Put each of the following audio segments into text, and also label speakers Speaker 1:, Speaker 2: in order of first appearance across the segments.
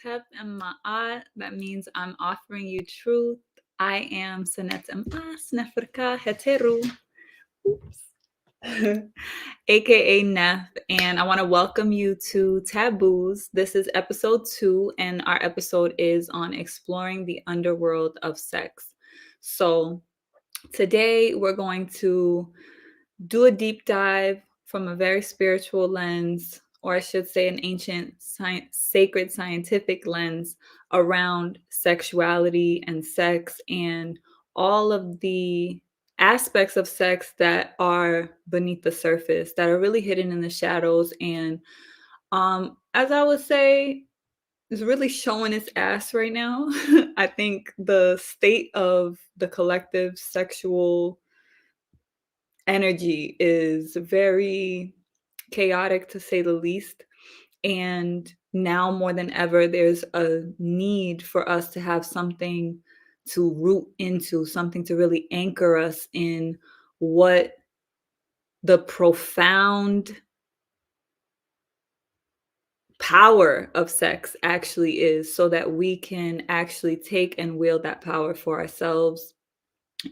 Speaker 1: Tehuti Ma'at. That means I'm offering you truth. I am Sanet Mas Nefrka Heteru. Oops. AKA Nef, and I want to welcome you to Taboos. This is episode 2, and our episode is on exploring the underworld of sex. So, today we're going to do a deep dive from a very spiritual lens, or I should say, an ancient, sacred, scientific lens around sexuality and sex and all of the aspects of sex that are beneath the surface, that are really hidden in the shadows. And as I would say, is really showing its ass right now. I think the state of the collective sexual energy is very chaotic, to say the least. And now more than ever, there's a need for us to have something to root into, something to really anchor us in what the profound power of sex actually is, so that we can actually take and wield that power for ourselves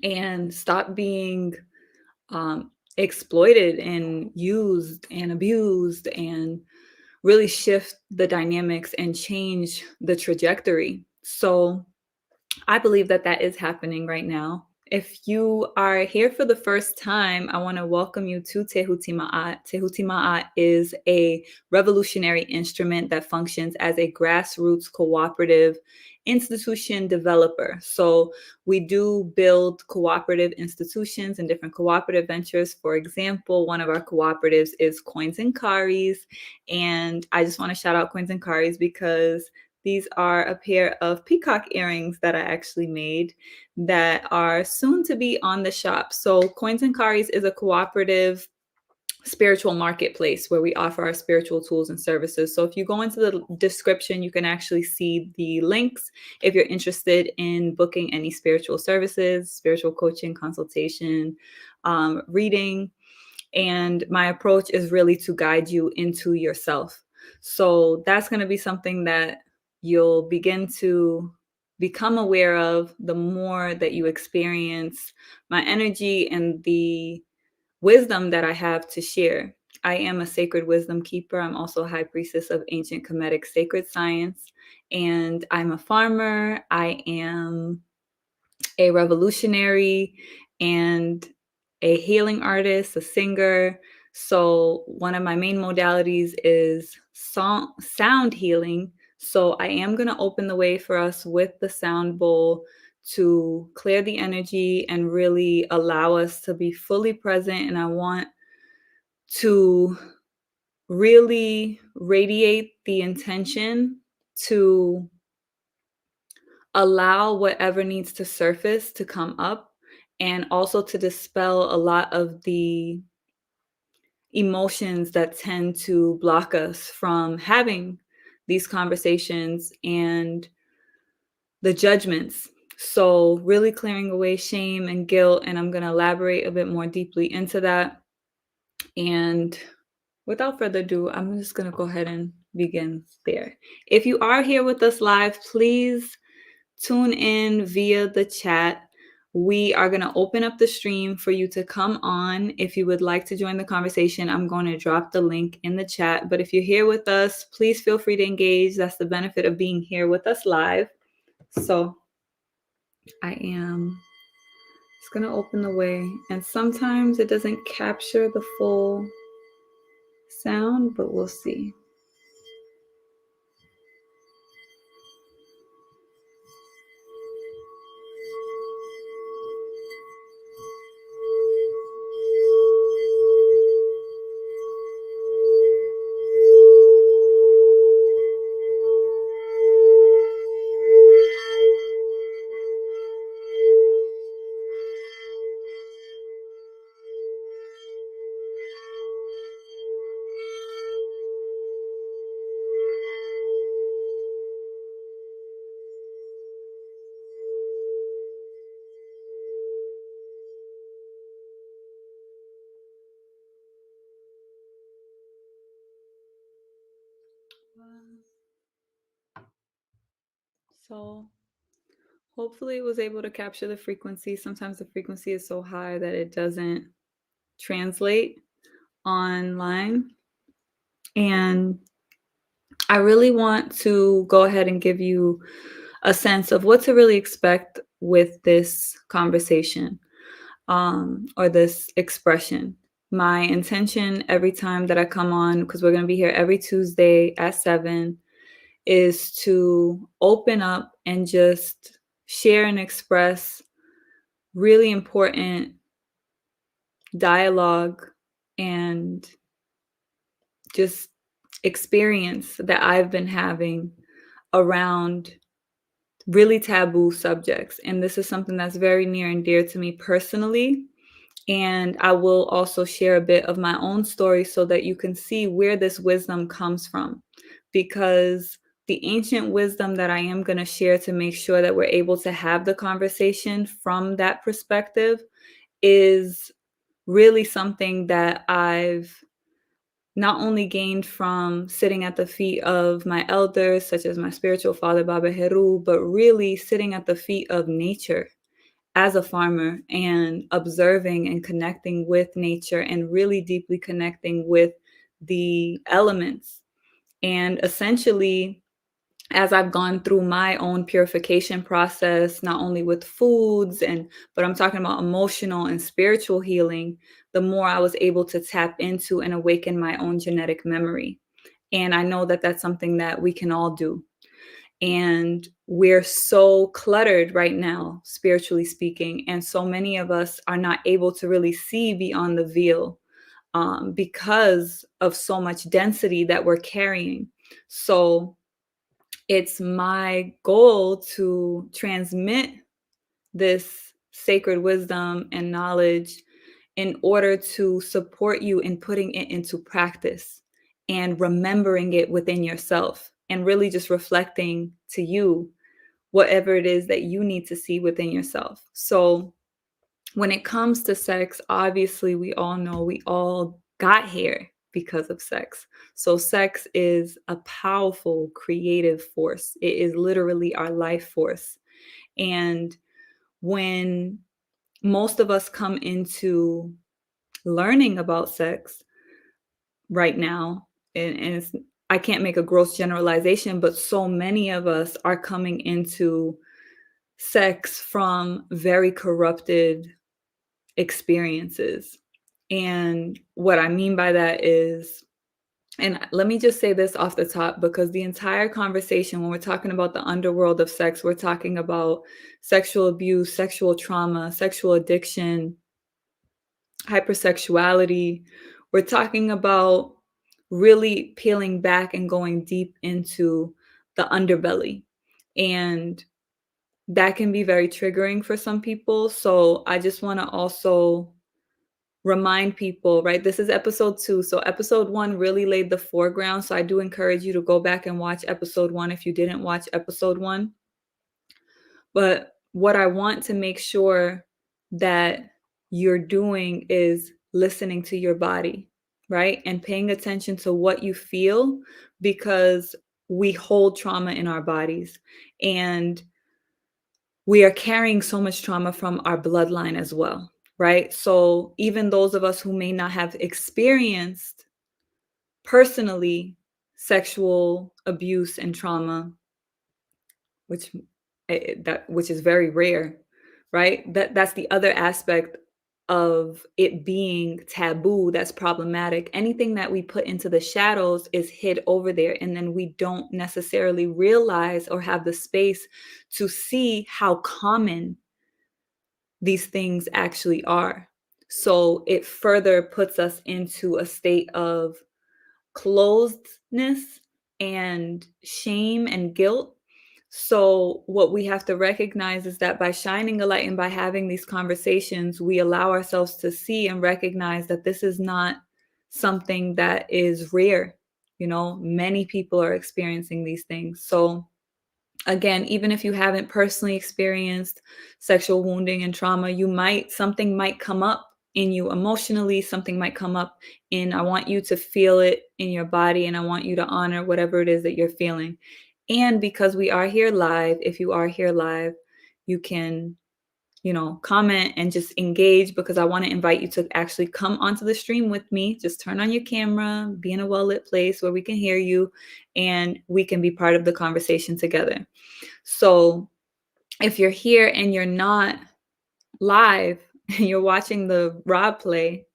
Speaker 1: and stop being exploited and used and abused, and really shift the dynamics and change the trajectory. So I believe that that is happening right now. If you are here for the first time, I want to welcome you to Tehuti Ma'at. Tehuti Ma'at is a revolutionary instrument that functions as a grassroots cooperative institution developer. So we do build cooperative institutions and different cooperative ventures. For example, one of our cooperatives is Coins and Karis. And I just want to shout out Coins and Karis because these are a pair of peacock earrings that I actually made that are soon to be on the shop. So Coins and Karis is a cooperative spiritual marketplace where we offer our spiritual tools and services. So if you go into the description, you can actually see the links if you're interested in booking any spiritual services, spiritual coaching, consultation, reading. And my approach is really to guide you into yourself. So that's going to be something that you'll begin to become aware of the more that you experience my energy and the wisdom that I have to share. I am a sacred wisdom keeper. I'm also a high priestess of ancient Kemetic sacred science. And I'm a farmer. I am a revolutionary and a healing artist, a singer. So one of my main modalities is sound healing. So I am going to open the way for us with the sound bowl to clear the energy and really allow us to be fully present. And I want to really radiate the intention to allow whatever needs to surface to come up, and also to dispel a lot of the emotions that tend to block us from having these conversations and the judgments. So really clearing away shame and guilt, and I'm going to elaborate a bit more deeply into that. And without further ado, I'm just going to go ahead and begin there. If you are here with us live, please tune in via the chat. We are going to open up the stream for you to come on. If you would like to join the conversation, I'm going to drop the link in the chat. But if you're here with us, please feel free to engage. That's the benefit of being here with us live. So I am just going to open the way. And sometimes it doesn't capture the full sound, but we'll see. So hopefully it was able to capture the frequency. Sometimes the frequency is so high that it doesn't translate online. And I really want to go ahead and give you a sense of what to really expect with this conversation, or this expression. My intention every time that I come on, because we're going to be here every Tuesday at 7, is to open up and just share and express really important dialogue and just experience that I've been having around really taboo subjects. And this is something that's very near and dear to me personally. And I will also share a bit of my own story so that you can see where this wisdom comes from. Because the ancient wisdom that I am going to share to make sure that we're able to have the conversation from that perspective is really something that I've not only gained from sitting at the feet of my elders, such as my spiritual father, Baba Heru, but really sitting at the feet of nature as a farmer and observing and connecting with nature and really deeply connecting with the elements. And essentially, as I've gone through my own purification process, not only with foods but I'm talking about emotional and spiritual healing, the more I was able to tap into and awaken my own genetic memory. And I know that that's something that we can all do. And we're so cluttered right now, spiritually speaking. And so many of us are not able to really see beyond the veil, because of so much density that we're carrying. So it's my goal to transmit this sacred wisdom and knowledge in order to support you in putting it into practice and remembering it within yourself and really just reflecting to you whatever it is that you need to see within yourself. So when it comes to sex, obviously we all know we all got here because of sex. So sex is a powerful creative force. It is literally our life force. And when most of us come into learning about sex right now, and I can't make a gross generalization, but so many of us are coming into sex from very corrupted experiences. And what I mean by that is, and let me just say this off the top, because the entire conversation, when we're talking about the underworld of sex, we're talking about sexual abuse, sexual trauma, sexual addiction, hypersexuality. We're talking about really peeling back and going deep into the underbelly. And that can be very triggering for some people. So I just want to also remind people, right? This is episode 2. So episode 1 really laid the foreground. So I do encourage you to go back and watch episode 1 if you didn't watch episode 1. But what I want to make sure that you're doing is listening to your body, right? And paying attention to what you feel, because we hold trauma in our bodies. And we are carrying so much trauma from our bloodline as well, right? So even those of us who may not have experienced personally sexual abuse and trauma, which which is very rare, right? That's the other aspect of it being taboo that's problematic. Anything that we put into the shadows is hid over there, and then we don't necessarily realize or have the space to see how common these things actually are. So it further puts us into a state of closedness and shame and guilt. So what we have to recognize is that by shining a light and by having these conversations, we allow ourselves to see and recognize that this is not something that is rare. You know, many people are experiencing these things. So again, even if you haven't personally experienced sexual wounding and trauma, something might come up in you emotionally, something might come up I want you to feel it in your body, and I want you to honor whatever it is that you're feeling. And because we are here live, if you are here live, you can, comment and just engage, because I want to invite you to actually come onto the stream with me. Just turn on your camera, be in a well-lit place where we can hear you and we can be part of the conversation together. So if you're here and you're not live and you're watching the raw play,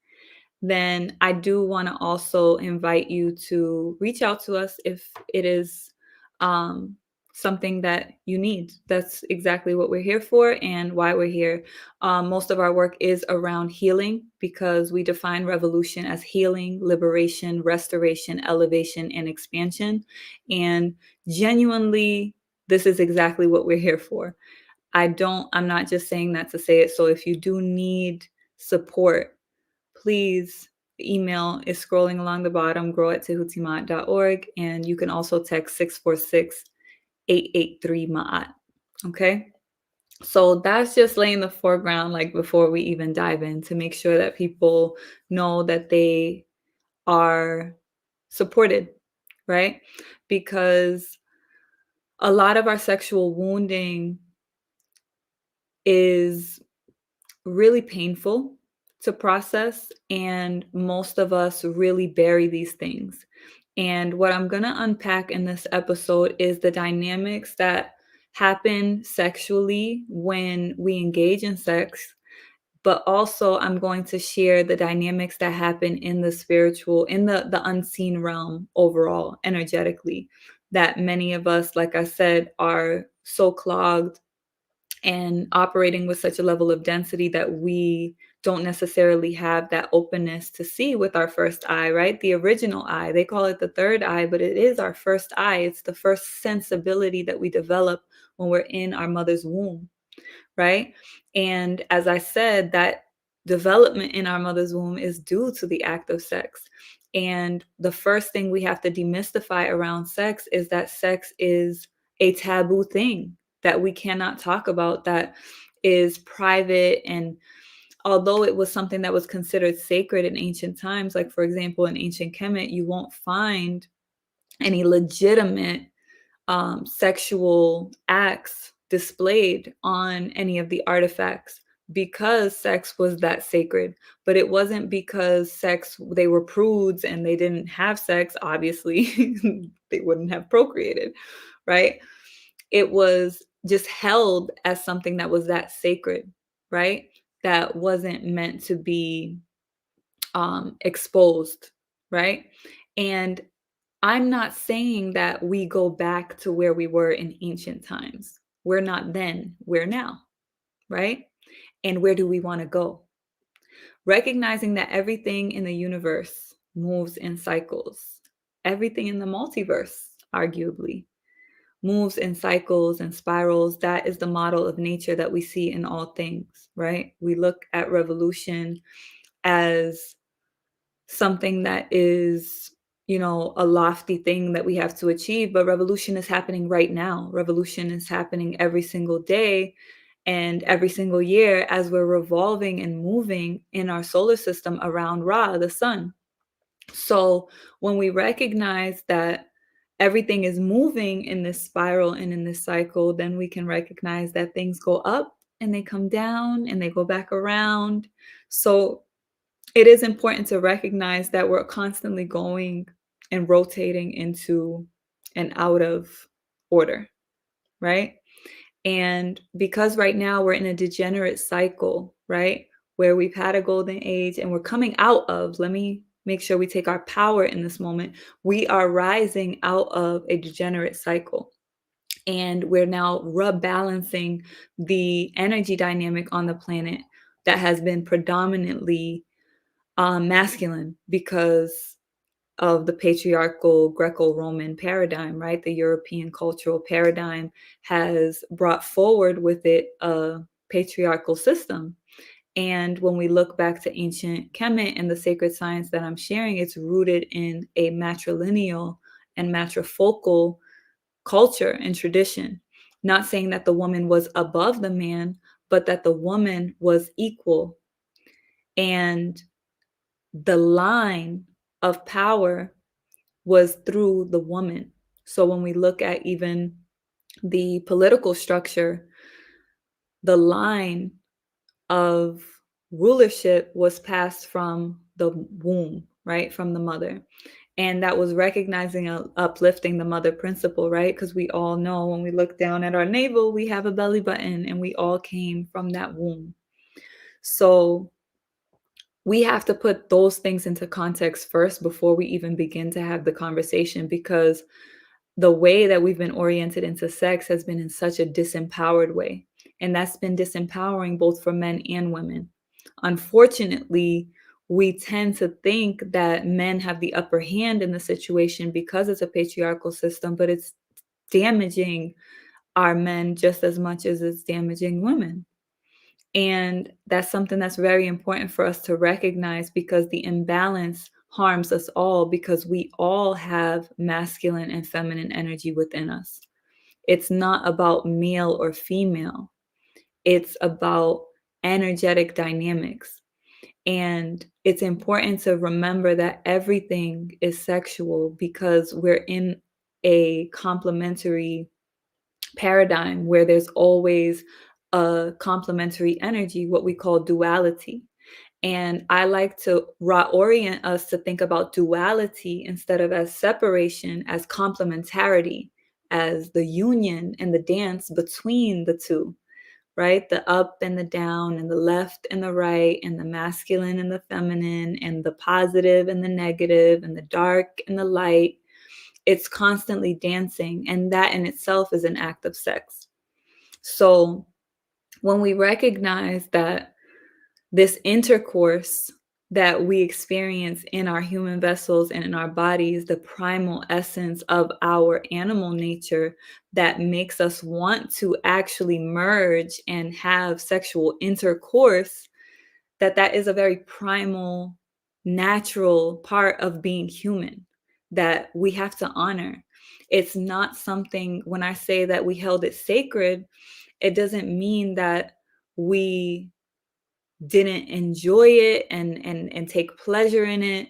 Speaker 1: then I do want to also invite you to reach out to us if it is um, something that you need. That's exactly what we're here for and why we're here. Most of our work is around healing, because we define revolution as healing, liberation, restoration, elevation, and expansion. And genuinely, this is exactly what we're here for. I'm not just saying that to say it. So if you do need support, please, the email is scrolling along the bottom, grow@tehutimaat.org. And you can also text 646-883-MAAT. Okay. So that's just laying the foreground, like before we even dive in, to make sure that people know that they are supported, right? Because a lot of our sexual wounding is really painful to process, and most of us really bury these things. And what I'm going to unpack in this episode is the dynamics that happen sexually when we engage in sex, but also I'm going to share the dynamics that happen in the spiritual, in the unseen realm overall, energetically, that many of us, like I said, are so clogged and operating with such a level of density that we don't necessarily have that openness to see with our first eye, right? The original eye, they call it the third eye, but it is our first eye. It's the first sensibility that we develop when we're in our mother's womb, right? And as I said, that development in our mother's womb is due to the act of sex. And the first thing we have to demystify around sex is that sex is a taboo thing that we cannot talk about, that is private. And although it was something that was considered sacred in ancient times, like for example, in ancient Kemet, you won't find any legitimate sexual acts displayed on any of the artifacts, because sex was that sacred. But it wasn't because they were prudes and they didn't have sex. Obviously, they wouldn't have procreated, right? It was just held as something that was that sacred, right? That wasn't meant to be exposed, right? And I'm not saying that we go back to where we were in ancient times. We're not then, we're now, right? And where do we want to go? Recognizing that everything in the universe moves in cycles. Everything in the multiverse, arguably, moves in cycles and spirals. That is the model of nature that we see in all things, right? We look at revolution as something that is, a lofty thing that we have to achieve, but revolution is happening right now. Revolution is happening every single day and every single year as we're revolving and moving in our solar system around Ra, the sun. So when we recognize that everything is moving in this spiral and in this cycle, then we can recognize that things go up and they come down and they go back around. So it is important to recognize that we're constantly going and rotating into and out of order, right? And because right now we're in a degenerate cycle, right? Where we've had a golden age and we're coming out of, let me make sure we take our power in this moment. We are rising out of a degenerate cycle. And we're now rebalancing the energy dynamic on the planet that has been predominantly masculine because of the patriarchal Greco-Roman paradigm, right? The European cultural paradigm has brought forward with it a patriarchal system. And when we look back to ancient Kemet and the sacred science that I'm sharing, it's rooted in a matrilineal and matrifocal culture and tradition. Not saying that the woman was above the man, but that the woman was equal. And the line of power was through the woman. So when we look at even the political structure, the line of rulership was passed from the womb, right? From the mother. And that was recognizing uplifting the mother principle, right? Because we all know when we look down at our navel, we have a belly button and we all came from that womb. So we have to put those things into context first before we even begin to have the conversation, because the way that we've been oriented into sex has been in such a disempowered way. And that's been disempowering both for men and women. Unfortunately, we tend to think that men have the upper hand in the situation because it's a patriarchal system, but it's damaging our men just as much as it's damaging women. And that's something that's very important for us to recognize, because the imbalance harms us all, because we all have masculine and feminine energy within us. It's not about male or female. It's about energetic dynamics. And it's important to remember that everything is sexual, because we're in a complementary paradigm where there's always a complementary energy, what we call duality. And I like to orient us to think about duality instead of as separation, as complementarity, as the union and the dance between the two, right? The up and the down, and the left and the right, and the masculine and the feminine, and the positive and the negative, and the dark and the light. It's constantly dancing, and that in itself is an act of sex. So when we recognize that this intercourse that we experience in our human vessels and in our bodies, the primal essence of our animal nature that makes us want to actually merge and have sexual intercourse, that is a very primal, natural part of being human that we have to honor. It's not something, when I say that we held it sacred, it doesn't mean that we didn't enjoy it and take pleasure in it.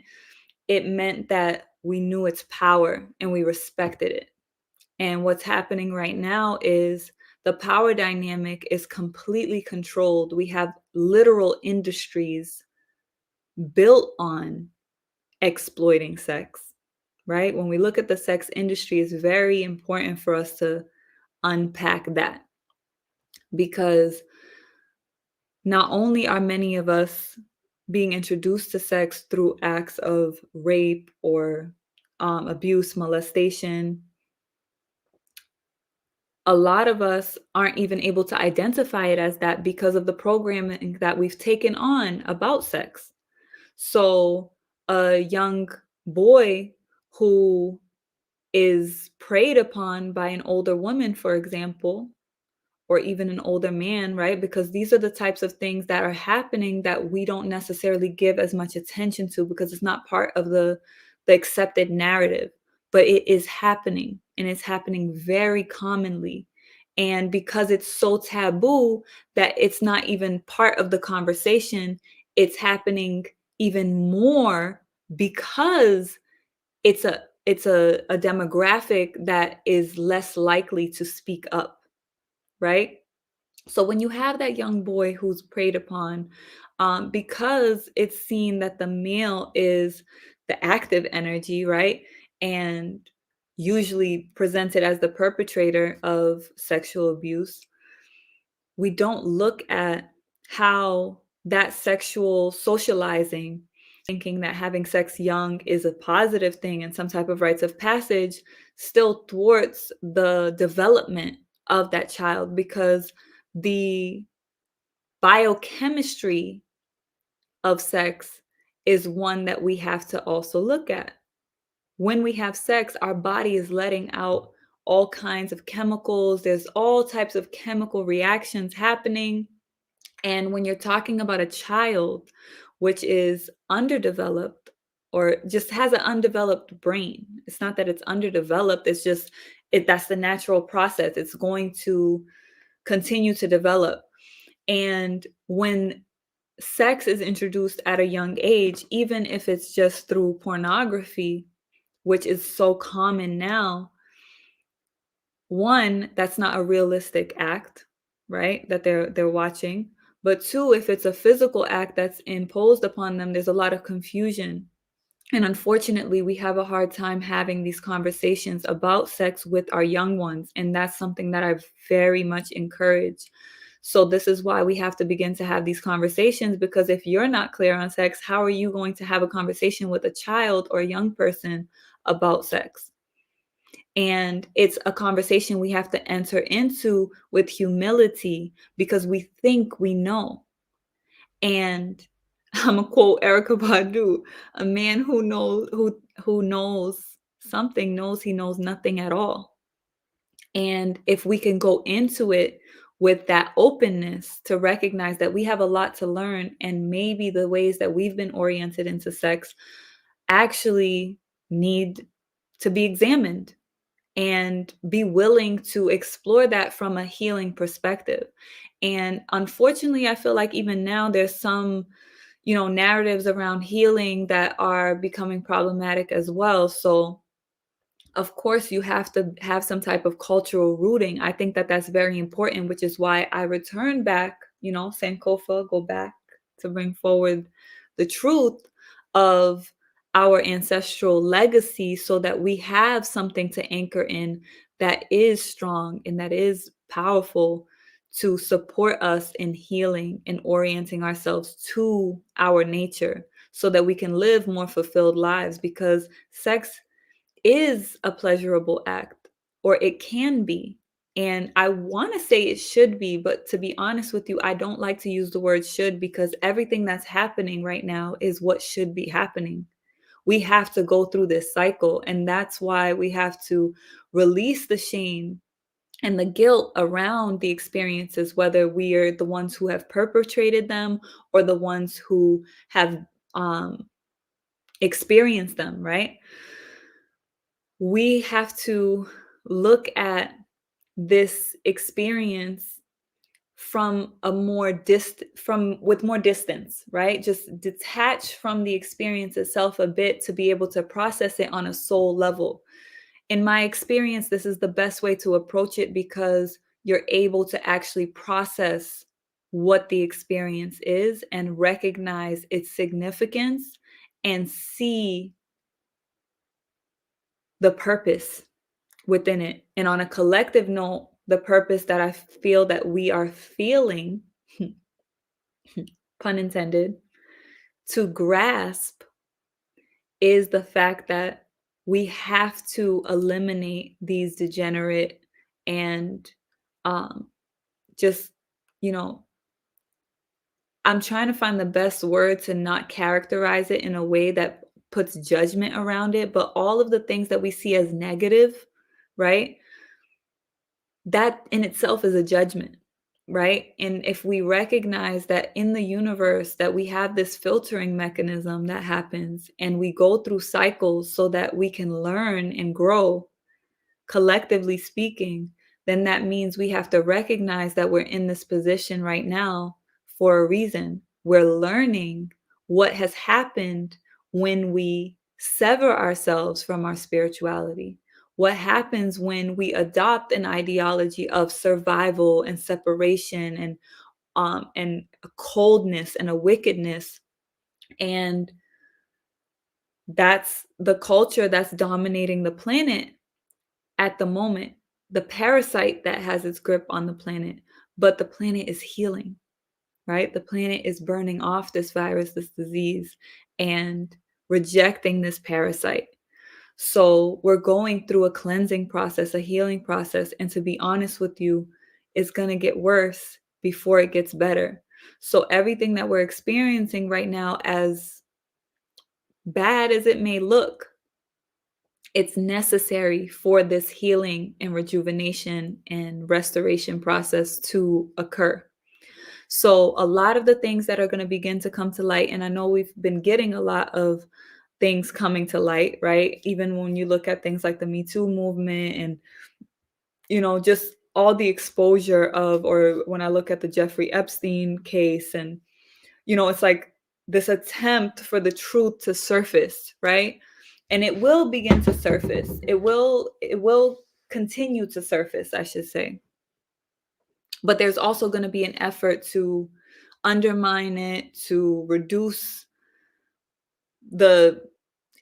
Speaker 1: It meant that we knew its power and we respected it. And what's happening right now is the power dynamic is completely controlled. We have literal industries built on exploiting sex, right? When we look at the sex industry, it's very important for us to unpack that, because not only are many of us being introduced to sex through acts of rape or abuse, molestation, a lot of us aren't even able to identify it as that because of the programming that we've taken on about sex. So a young boy who is preyed upon by an older woman, for example, or even an older man, right? Because these are the types of things that are happening that we don't necessarily give as much attention to, because it's not part of the accepted narrative, but it is happening, and it's happening very commonly. And because it's so taboo that it's not even part of the conversation, it's happening even more because it's a demographic that is less likely to speak up, right? So when you have that young boy who's preyed upon, because it's seen that the male is the active energy, right? And usually presented as the perpetrator of sexual abuse, we don't look at how that sexual socializing, thinking that having sex young is a positive thing and some type of rites of passage, still thwarts the development of that child, because the biochemistry of sex is one that we have to also look at. When we have sex, our body is letting out all kinds of chemicals. There's all types of chemical reactions happening. And when you're talking about a child which is underdeveloped or just has an undeveloped brain, it's not that it's underdeveloped, it's just that's the natural process. It's going to continue to develop. And when sex is introduced at a young age, even if it's just through pornography, which is so common now, one, that's not a realistic act, right? That they're watching. But two, if it's a physical act that's imposed upon them, there's a lot of confusion. And unfortunately, we have a hard time having these conversations about sex with our young ones. And that's something that I very much encourage. So, this is why we have to begin to have these conversations, because if you're not clear on sex, how are you going to have a conversation with a child or a young person about sex? And it's a conversation we have to enter into with humility because we think we know. And I'm gonna quote Erica Badu, a man who knows something knows he knows nothing at all. And if we can go into it with that openness to recognize that we have a lot to learn, and maybe the ways that we've been oriented into sex actually need to be examined, and be willing to explore that from a healing perspective. And unfortunately, I feel like even now there's some, narratives around healing that are becoming problematic as well. So, of course, you have to have some type of cultural rooting. I think that that's very important, which is why I return back, Sankofa, go back to bring forward the truth of our ancestral legacy so that we have something to anchor in that is strong and that is powerful to support us in healing and orienting ourselves to our nature so that we can live more fulfilled lives, because sex is a pleasurable act, or it can be. And I want to say it should be, but to be honest with you, I don't like to use the word should, because everything that's happening right now is what should be happening. We have to go through this cycle. And that's why we have to release the shame and the guilt around the experiences, whether we are the ones who have perpetrated them or the ones who have um, experienced them, right? We have to look at this experience from a more from with more distance, right? Just detach from the experience itself a bit to be able to process it on a soul level. In my experience, this is the best way to approach it, because you're able to actually process what the experience is and recognize its significance and see the purpose within it. And on a collective note, the purpose that I feel that we are feeling, pun intended, to grasp is the fact that we have to eliminate these degenerate and um, just, you know, I'm trying to find the best word to not characterize it in a way that puts judgment around it, but all of the things that we see as negative, right? That in itself is a judgment, right? And if we recognize that in the universe that we have this filtering mechanism that happens, and we go through cycles so that we can learn and grow, collectively speaking, then that means we have to recognize that we're in this position right now for a reason. We're learning what has happened when we sever ourselves from our spirituality. What happens when we adopt an ideology of survival and separation and a coldness and a wickedness, and that's the culture that's dominating the planet at the moment, the parasite that has its grip on the planet. But the planet is healing, right? The planet is burning off this virus, this disease, and rejecting this parasite. So we're going through a cleansing process, a healing process. And to be honest with you, it's going to get worse before it gets better. So everything that we're experiencing right now, as bad as it may look, it's necessary for this healing and rejuvenation and restoration process to occur. So a lot of the things that are going to begin to come to light, and I know we've been getting a lot of things coming to light, right? Even when you look at things like the Me Too movement and, just all the exposure of, or when I look at the Jeffrey Epstein case, and, it's like this attempt for the truth to surface, right? And it will begin to surface. It will continue to surface, I should say. But there's also going to be an effort to undermine it, to reduce the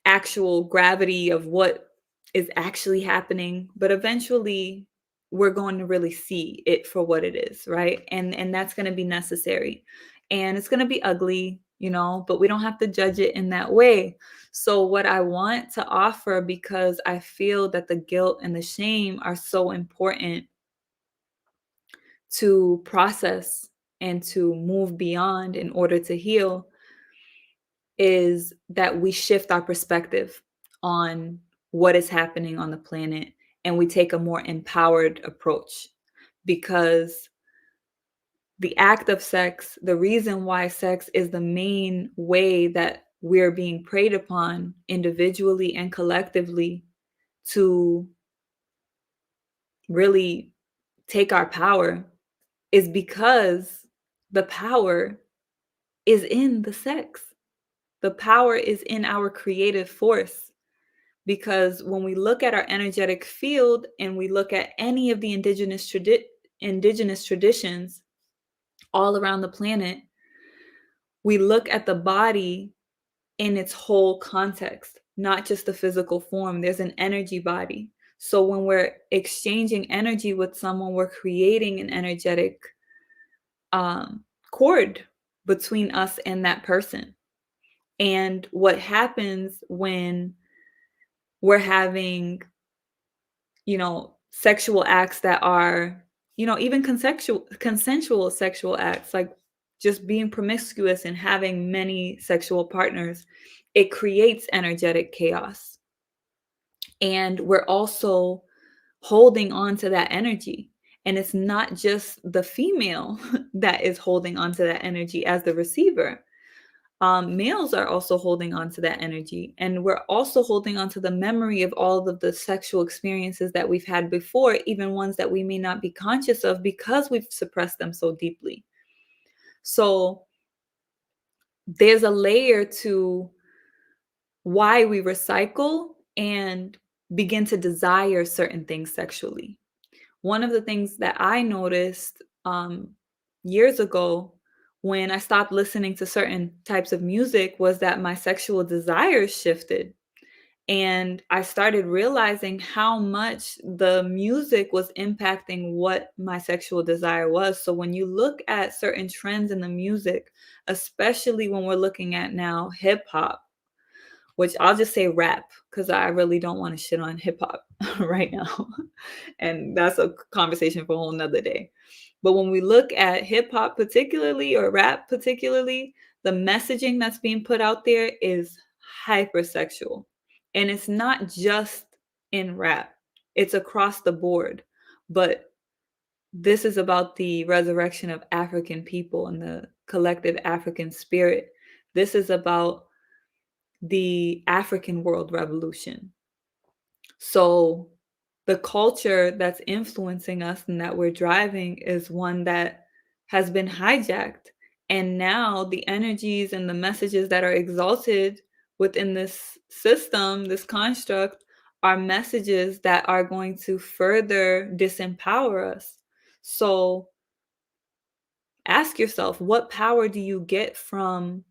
Speaker 1: actual gravity of what is actually happening, but eventually we're going to really see it for what it is, right? And that's going to be necessary. And it's going to be ugly, but we don't have to judge it in that way. So what I want to offer, because I feel that the guilt and the shame are so important to process and to move beyond in order to heal, is that we shift our perspective on what is happening on the planet and we take a more empowered approach. Because the act of sex, the reason why sex is the main way that we're being preyed upon individually and collectively to really take our power, is because the power is in the sex. The power is in our creative force. Because when we look at our energetic field and we look at any of the indigenous traditions all around the planet, we look at the body in its whole context, not just the physical form. There's an energy body. So when we're exchanging energy with someone, we're creating an energetic cord between us and that person. And what happens when we're having, sexual acts that are, even consensual sexual acts, like just being promiscuous and having many sexual partners, it creates energetic chaos. And we're also holding on to that energy. And it's not just the female that is holding on to that energy as the receiver. Males are also holding on to that energy. And we're also holding on to the memory of all of the sexual experiences that we've had before, even ones that we may not be conscious of because we've suppressed them so deeply. So there's a layer to why we recycle and begin to desire certain things sexually. One of the things that I noticed years ago when I stopped listening to certain types of music was that my sexual desires shifted. And I started realizing how much the music was impacting what my sexual desire was. So when you look at certain trends in the music, especially when we're looking at now hip hop, which I'll just say rap, because I really don't want to shit on hip hop right now. And that's a conversation for a whole nother day. But when we look at hip hop particularly, or rap particularly, the messaging that's being put out there is hypersexual. And it's not just in rap, it's across the board. But this is about the resurrection of African people and the collective African spirit. This is about the African world revolution. So the culture that's influencing us and that we're driving is one that has been hijacked. And now the energies and the messages that are exalted within this system, this construct, are messages that are going to further disempower us. So ask yourself, what power do you get from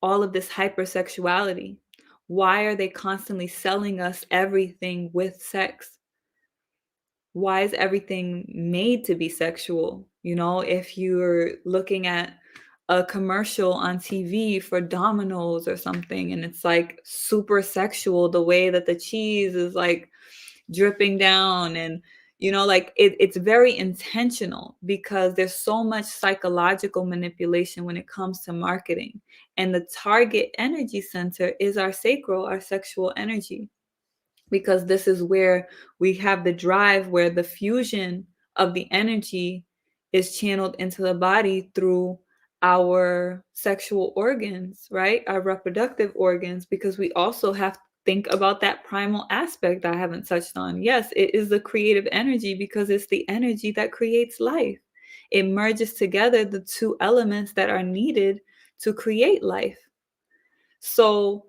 Speaker 1: all of this hypersexuality? Why are they constantly selling us everything with sex? Why is everything made to be sexual? If you're looking at a commercial on TV for Domino's or something, and it's like super sexual, the way that the cheese is like dripping down, and like it's very intentional because there's so much psychological manipulation when it comes to marketing. And the target energy center is our sacral, our sexual energy, because this is where we have the drive, where the fusion of the energy is channeled into the body through our sexual organs, right? Our reproductive organs, because we also have to think about that primal aspect I haven't touched on. Yes, it is the creative energy because it's the energy that creates life. It merges together the two elements that are needed to create life. So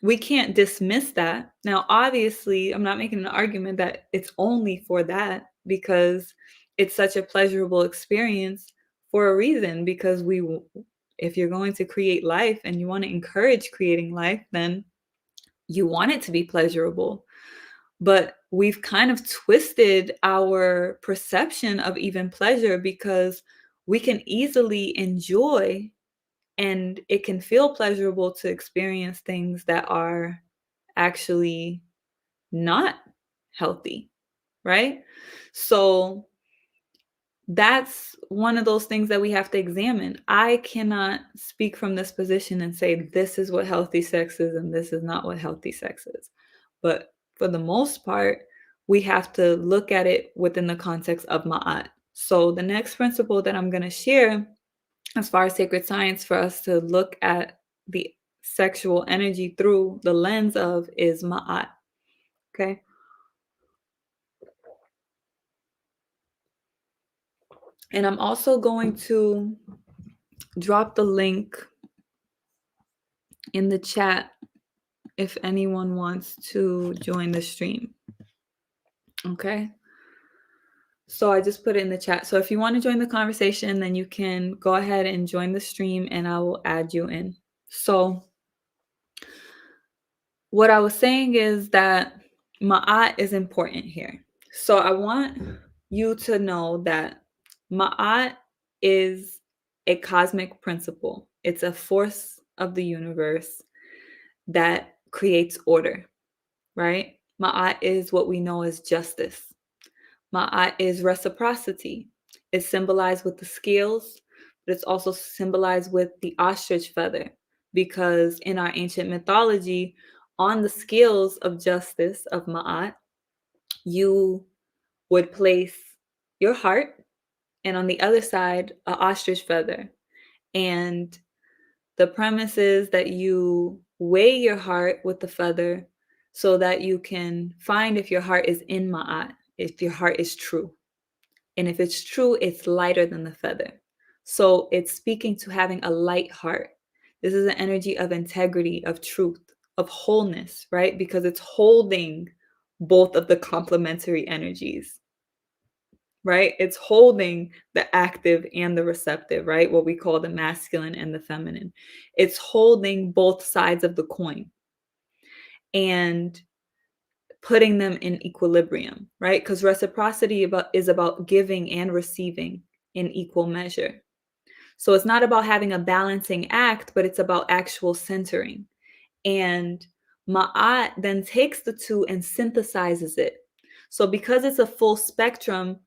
Speaker 1: we can't dismiss that. Now, obviously, I'm not making an argument that it's only for that, because it's such a pleasurable experience for a reason, because if you're going to create life and you want to encourage creating life, then you want it to be pleasurable. But we've kind of twisted our perception of even pleasure, because we can easily enjoy and it can feel pleasurable to experience things that are actually not healthy, right? So that's one of those things that we have to examine. I cannot speak from this position and say this is what healthy sex is and this is not what healthy sex is. But for the most part, we have to look at it within the context of Ma'at. So the next principle that I'm going to share as far as sacred science for us to look at the sexual energy through the lens of is Ma'at. Okay. And I'm also going to drop the link in the chat if anyone wants to join the stream. Okay. So I just put it in the chat. So if you want to join the conversation, then you can go ahead and join the stream and I will add you in. So what I was saying is that Ma'at is important here. So I want you to know that Ma'at is a cosmic principle. It's a force of the universe that creates order, right? Ma'at is what we know as justice. Ma'at is reciprocity. It's symbolized with the scales, but it's also symbolized with the ostrich feather, because in our ancient mythology, on the scales of justice of Ma'at, you would place your heart, and on the other side, an ostrich feather. And the premise is that you weigh your heart with the feather so that you can find if your heart is in Ma'at, if your heart is true. And if it's true, it's lighter than the feather. So it's speaking to having a light heart. This is an energy of integrity, of truth, of wholeness, right? Because it's holding both of the complementary energies, right? It's holding the active and the receptive, right? What we call the masculine and the feminine. It's holding both sides of the coin and putting them in equilibrium, right? Because reciprocity is about giving and receiving in equal measure. So it's not about having a balancing act, but it's about actual centering. And Ma'at then takes the two and synthesizes it. So because it's a full spectrum,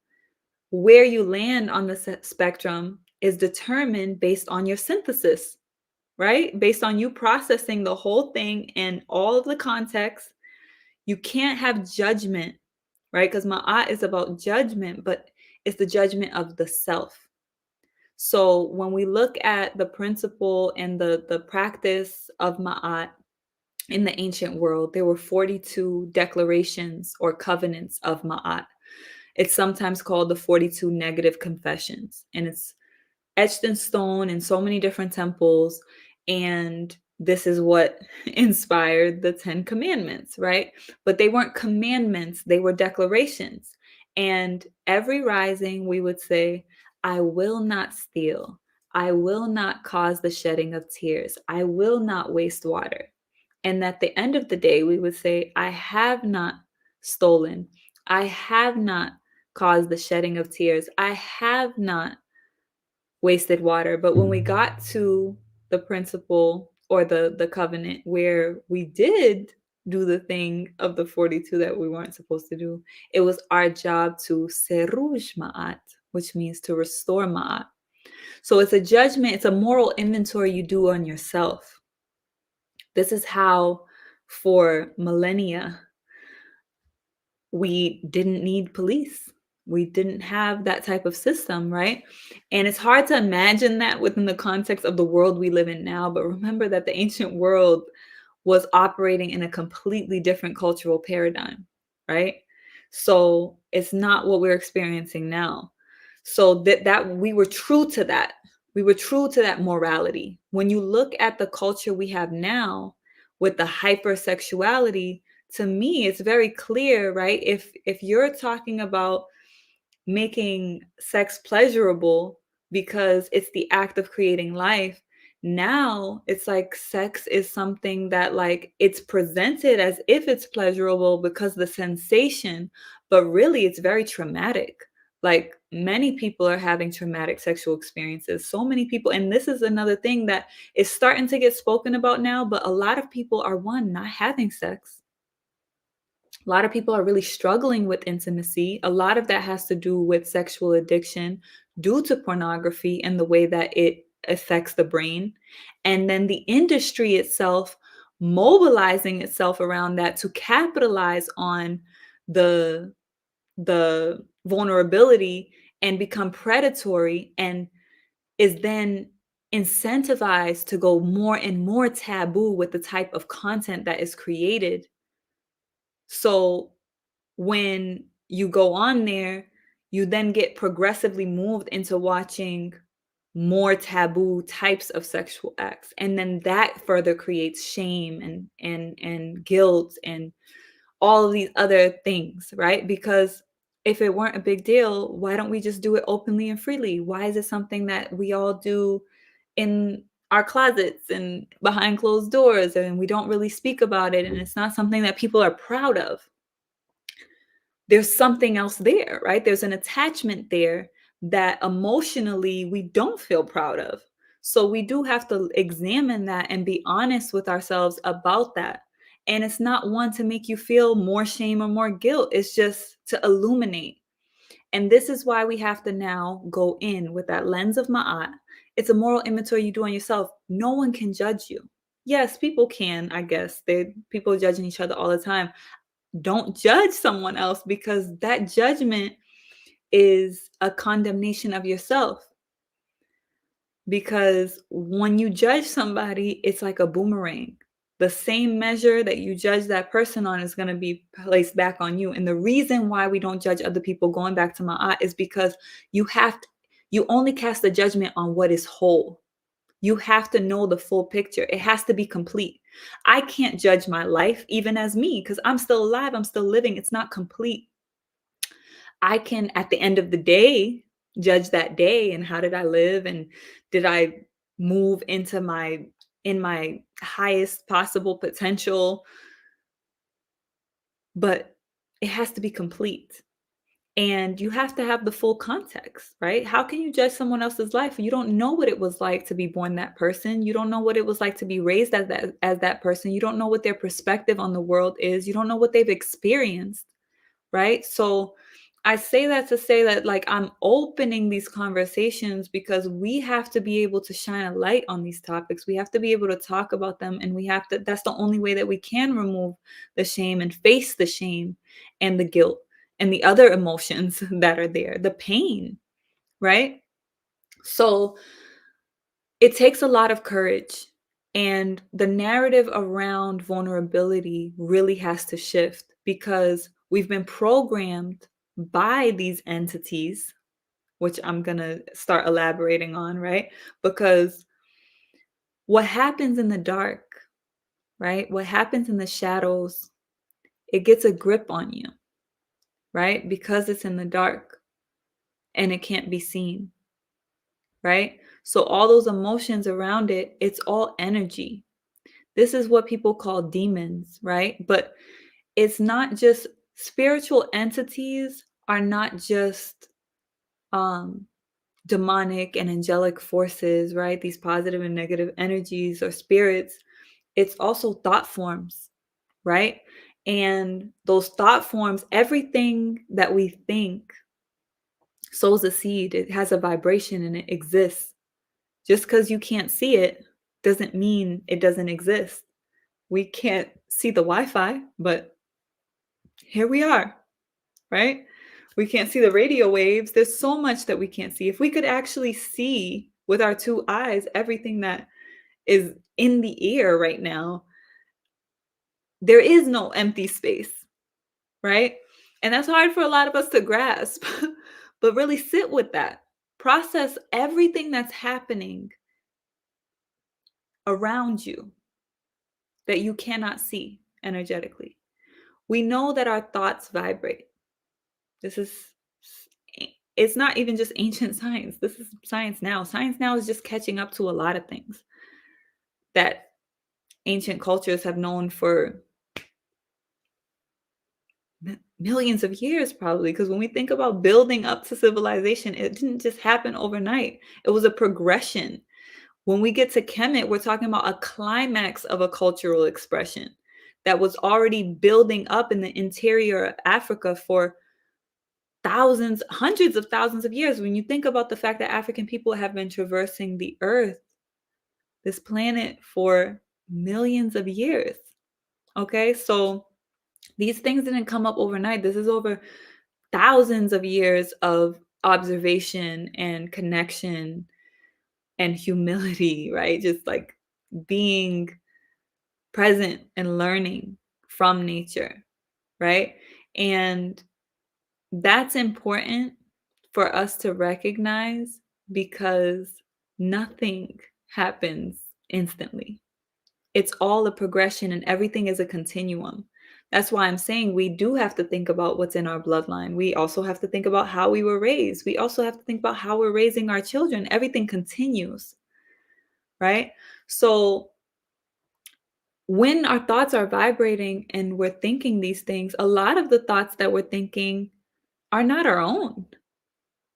Speaker 1: where you land on the spectrum is determined based on your synthesis, right? Based on you processing the whole thing and all of the context. You can't have judgment, right? Because Ma'at is about judgment, but it's the judgment of the self. So when we look at the principle and the practice of Ma'at in the ancient world, there were 42 declarations or covenants of Ma'at. It's sometimes called the 42 negative confessions, and it's etched in stone in so many different temples. And this is what inspired the 10 commandments, right? But they weren't commandments, they were declarations. And every rising, we would say, I will not steal. I will not cause the shedding of tears. I will not waste water. And at the end of the day, we would say, I have not stolen. I have not caused the shedding of tears. I have not wasted water. But when we got to the principle or the covenant where we did do the thing of the 42 that we weren't supposed to do, it was our job to seruj ma'at, which means to restore ma'at. So it's a judgment, it's a moral inventory you do on yourself. This is how, for millennia, we didn't need police. We didn't have that type of system, right? And it's hard to imagine that within the context of the world we live in now. But remember that the ancient world was operating in a completely different cultural paradigm, right? So it's not what we're experiencing now. So that we were true to that. We were true to that morality. When you look at the culture we have now, with the hypersexuality, to me, it's very clear, right? If you're talking about making sex pleasurable because it's the act of creating life, now it's like sex is something that like it's presented as if it's pleasurable because the sensation, but really it's very traumatic. Like many people are having traumatic sexual experiences. So many people, and this is another thing that is starting to get spoken about now, but a lot of people are one, not having sex. A lot of people are really struggling with intimacy. A lot of that has to do with sexual addiction due to pornography and the way that it affects the brain. And then the industry itself mobilizing itself around that to capitalize on the the vulnerability and become predatory, and is then incentivized to go more and more taboo with the type of content that is created. So when you go on there, you then get progressively moved into watching more taboo types of sexual acts. And then that further creates shame and guilt and all of these other things, right? Because if it weren't a big deal, why don't we just do it openly and freely? Why is it something that we all do in our closets and behind closed doors and we don't really speak about it, and it's not something that people are proud of? There's something else there, right? There's an attachment there that emotionally we don't feel proud of. So we do have to examine that and be honest with ourselves about that. And it's not one to make you feel more shame or more guilt, it's just to illuminate. And this is why we have to now go in with that lens of Ma'at. It's a moral inventory you do on yourself. No one can judge you. Yes, people can, I guess. People judging each other all the time. Don't judge someone else, because that judgment is a condemnation of yourself. Because when you judge somebody, it's like a boomerang. The same measure that you judge that person on is going to be placed back on you. And the reason why we don't judge other people, going back to Ma'at, is because you only cast the judgment on what is whole. You have to know the full picture. It has to be complete. I can't judge my life, even as me, because I'm still alive, I'm still living. It's not complete. I can, at the end of the day, judge that day and how did I live, and did I move in my highest possible potential, but it has to be complete. And you have to have the full context, right? How can you judge someone else's life? You don't know what it was like to be born that person. You don't know what it was like to be raised as that person. You don't know what their perspective on the world is. You don't know what they've experienced, right? So I say that to say that, like, I'm opening these conversations because we have to be able to shine a light on these topics. We have to be able to talk about them, and that's the only way that we can remove the shame and face the shame and the guilt and the other emotions that are there, the pain, right? So it takes a lot of courage, and the narrative around vulnerability really has to shift, because we've been programmed by these entities, which I'm going to start elaborating on, right? Because what happens in the dark, right? What happens in the shadows, it gets a grip on you, right? Because it's in the dark and it can't be seen, right? So all those emotions around it, it's all energy. This is what people call demons, right? But it's not just, spiritual entities are not just um demonic and angelic forces, right? These positive and negative energies or spirits. It's also thought forms, right? And those thought forms, everything that we think sows a seed. It has a vibration and it exists. Just because you can't see it doesn't mean it doesn't exist. We can't see the Wi-Fi, but here we are, right? We can't see the radio waves. There's so much that we can't see. If we could actually see with our two eyes everything that is in the air right now, there is no empty space, right? And that's hard for a lot of us to grasp, but really sit with that. Process everything that's happening around you. that you cannot see energetically. We know that our thoughts vibrate. This is it's not even just ancient science. This is science now. Science now is just catching up to a lot of things that ancient cultures have known for millions of years, probably. Because when we think about building up to civilization, it didn't just happen overnight. It was a progression. When we get to Kemet, we're talking about a climax of a cultural expression that was already building up in the interior of Africa for thousands, hundreds of thousands of years. When you think about the fact that African people have been traversing the earth, this planet, for millions of years. Okay, so these things didn't come up overnight. This is over thousands of years of observation and connection and humility, right? Just like being present and learning from nature, right? And that's important for us to recognize because nothing happens instantly. It's all a progression and everything is a continuum. That's why I'm saying we do have to think about what's in our bloodline. We also have to think about how we were raised. We also have to think about how we're raising our children. Everything continues, right? So when our thoughts are vibrating and we're thinking these things, a lot of the thoughts that we're thinking are not our own.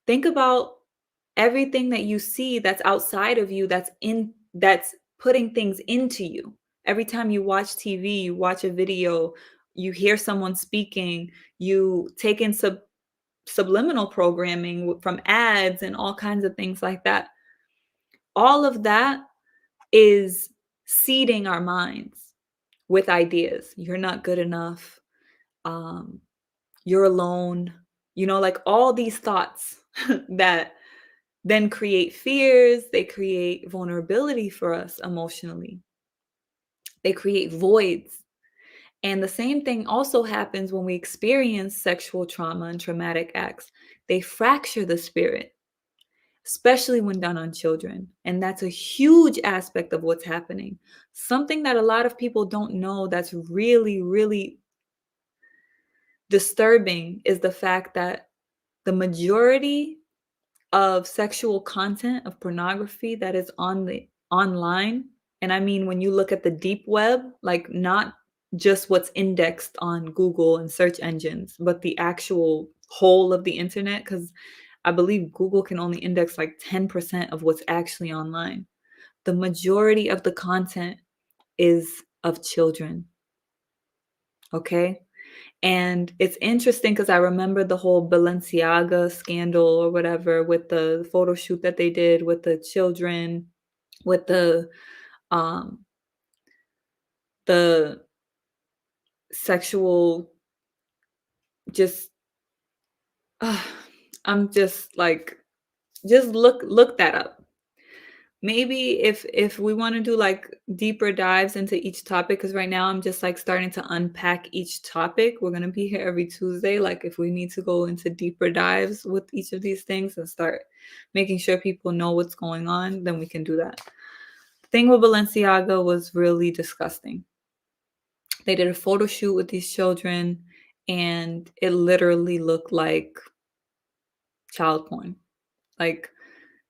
Speaker 1: Think about everything that you see that's outside of you, that's putting things into you. Every time you watch TV, you watch a video, you hear someone speaking, you take in subliminal programming from ads and all kinds of things like that. All of that is seeding our minds with ideas. You're not good enough. You're alone. Like all these thoughts that then create fears. They create vulnerability for us emotionally. They create voids. And the same thing also happens when we experience sexual trauma and traumatic acts. They fracture the spirit, especially when done on children. And that's a huge aspect of what's happening. Something that a lot of people don't know that's really, really disturbing is the fact that the majority of sexual content, of pornography that is online, and I mean when you look at the deep web, like not just what's indexed on Google and search engines, but the actual whole of the internet, because I believe Google can only index like 10% of what's actually online. The majority of the content is of children. Okay? And it's interesting because I remember the whole Balenciaga scandal or whatever with the photo shoot that they did with the children, with um the sexual just uh, I'm just like just look that up. Maybe if we want to do like deeper dives into each topic, because right now I'm just like starting to unpack each topic. We're gonna be here every Tuesday. Like if we need to go into deeper dives with each of these things and start making sure people know what's going on, then we can do that. The thing with Balenciaga was really disgusting. They did a photo shoot with these children, and it literally looked like child porn. Like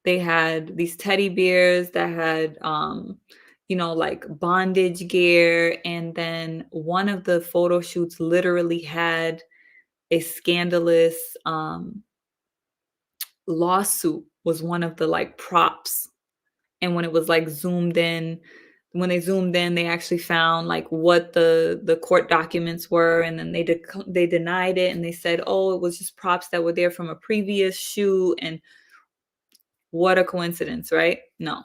Speaker 1: they had these teddy bears that had like bondage gear, and then one of the photo shoots literally had a scandalous lawsuit was one of the like props. And when it was like zoomed in, when they zoomed in, they actually found like what the court documents were, and then they denied it, and they said, oh, it was just props that were there from a previous shoot. And what a coincidence, right? No.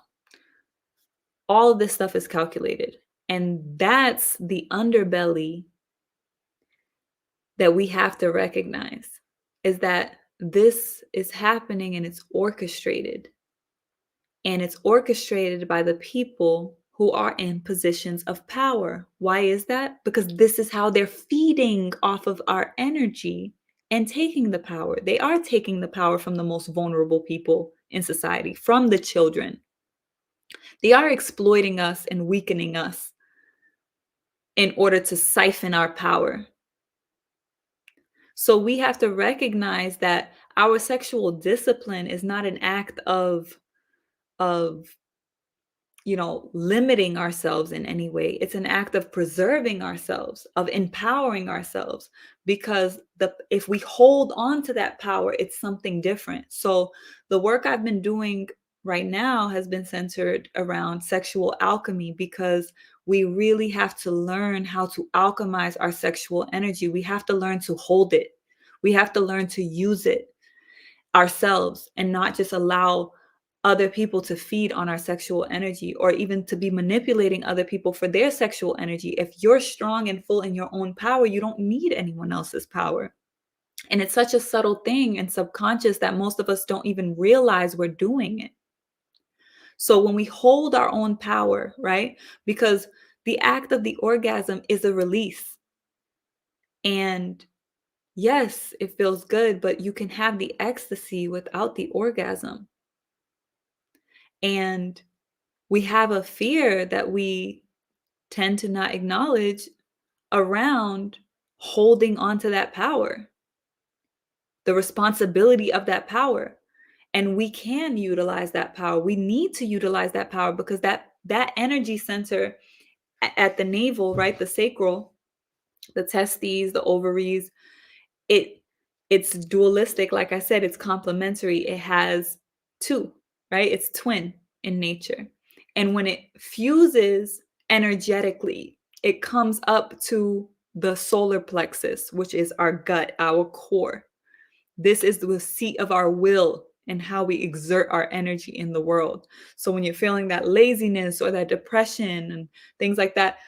Speaker 1: All of this stuff is calculated. And that's the underbelly that we have to recognize, is that this is happening and it's orchestrated. And it's orchestrated by the people who are in positions of power. Why is that? Because this is how they're feeding off of our energy and taking the power. They are taking the power from the most vulnerable people in society, from the children. They are exploiting us and weakening us in order to siphon our power. So we have to recognize that our sexual discipline is not an act of limiting ourselves in any way. It's an act of preserving ourselves, of empowering ourselves, because if we hold on to that power, it's something different. So the work I've been doing right now has been centered around sexual alchemy, because we really have to learn how to alchemize our sexual energy. We have to learn to hold it. We have to learn to use it ourselves and not just allow other people to feed on our sexual energy, or even to be manipulating other people for their sexual energy. If you're strong and full in your own power, you don't need anyone else's power. And it's such a subtle thing and subconscious that most of us don't even realize we're doing it. So when we hold our own power, right? Because the act of the orgasm is a release. And yes, it feels good, but you can have the ecstasy without the orgasm. And we have a fear that we tend to not acknowledge around holding on to that power, the responsibility of that power. And we can utilize that power. We need to utilize that power, because that energy center at the navel, right, the sacral, the testes, the ovaries, it it's dualistic. Like I said, it's complementary. It has two, right? It's twin in nature. And when it fuses energetically, it comes up to the solar plexus, which is our gut, our core. This is the seat of our will and how we exert our energy in the world. So when you're feeling that laziness or that depression and things like that,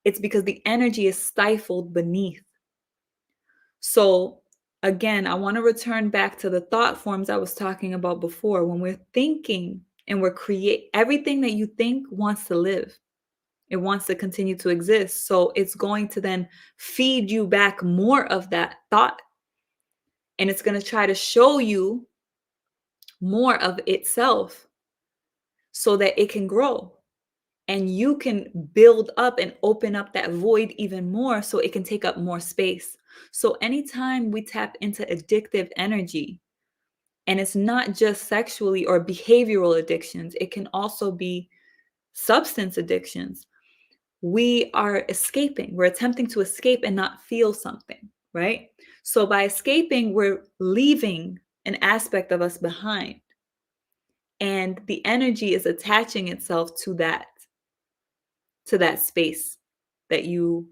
Speaker 1: it's because the energy is stifled beneath. So again, I want to return back to the thought forms I was talking about before. When we're thinking and everything that you think wants to live. It wants to continue to exist. So it's going to then feed you back more of that thought. And it's going to try to show you more of itself so that it can grow. And you can build up and open up that void even more so it can take up more space. So anytime we tap into addictive energy, and it's not just sexually or behavioral addictions, it can also be substance addictions. We are escaping. We're attempting to escape and not feel something, right? So by escaping, we're leaving an aspect of us behind. And the energy is attaching itself to that space that you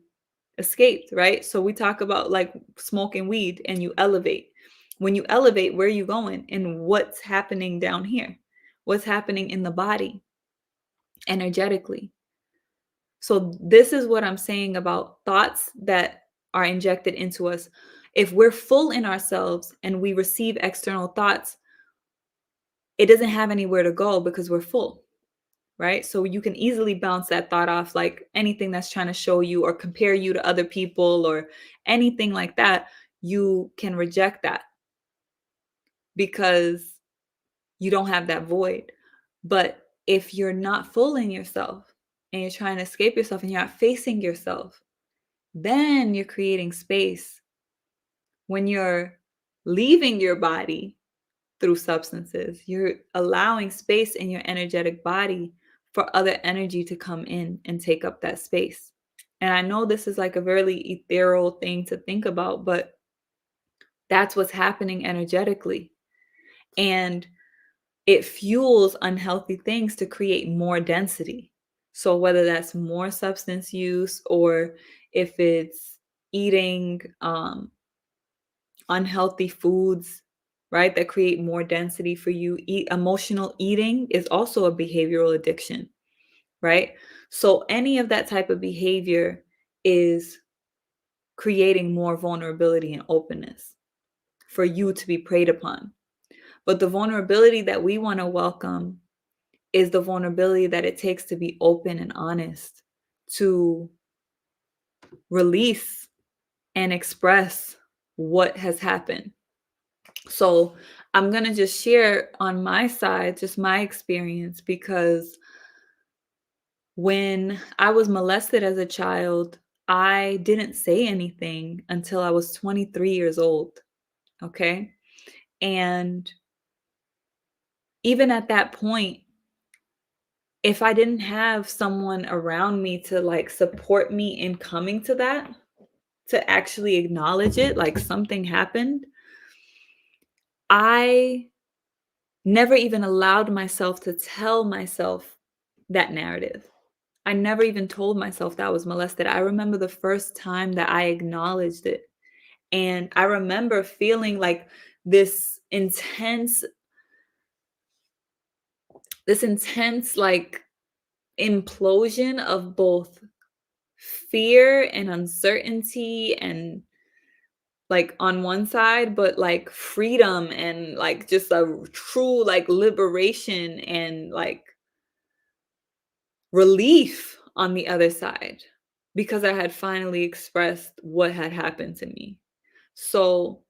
Speaker 1: escaped, right? So we talk about like smoking weed and you elevate. When you elevate, where are you going and what's happening down here? What's happening in the body energetically? So this is what I'm saying about thoughts that are injected into us. If we're full in ourselves and we receive external thoughts, it doesn't have anywhere to go because we're full. Right? So you can easily bounce that thought off, like anything that's trying to show you or compare you to other people or anything like that. You can reject that because you don't have that void. But if you're not full in yourself and you're trying to escape yourself and you're not facing yourself, then you're creating space. When you're leaving your body through substances, you're allowing space in your energetic body for other energy to come in and take up that space. And I know this is like a very ethereal thing to think about, but that's what's happening energetically. And it fuels unhealthy things to create more density. So whether that's more substance use or if it's eating unhealthy foods, right, that create more density for you. Emotional eating is also a behavioral addiction, right? So any of that type of behavior is creating more vulnerability and openness for you to be preyed upon. But the vulnerability that we want to welcome is the vulnerability that it takes to be open and honest, to release and express what has happened. So I'm going to just share on my side, just my experience, because when I was molested as a child, I didn't say anything until I was 23 years old, okay? And even at that point, if I didn't have someone around me to, like, support me in coming to that, to actually acknowledge it, like something happened, I never even allowed myself to tell myself that narrative. I never even told myself that I was molested. I remember the first time that I acknowledged it, and I remember feeling like this intense like, implosion of both fear and uncertainty and, like, on one side, but, like, freedom and, like, just a true, like, liberation and, like, relief on the other side because I had finally expressed what had happened to me. So,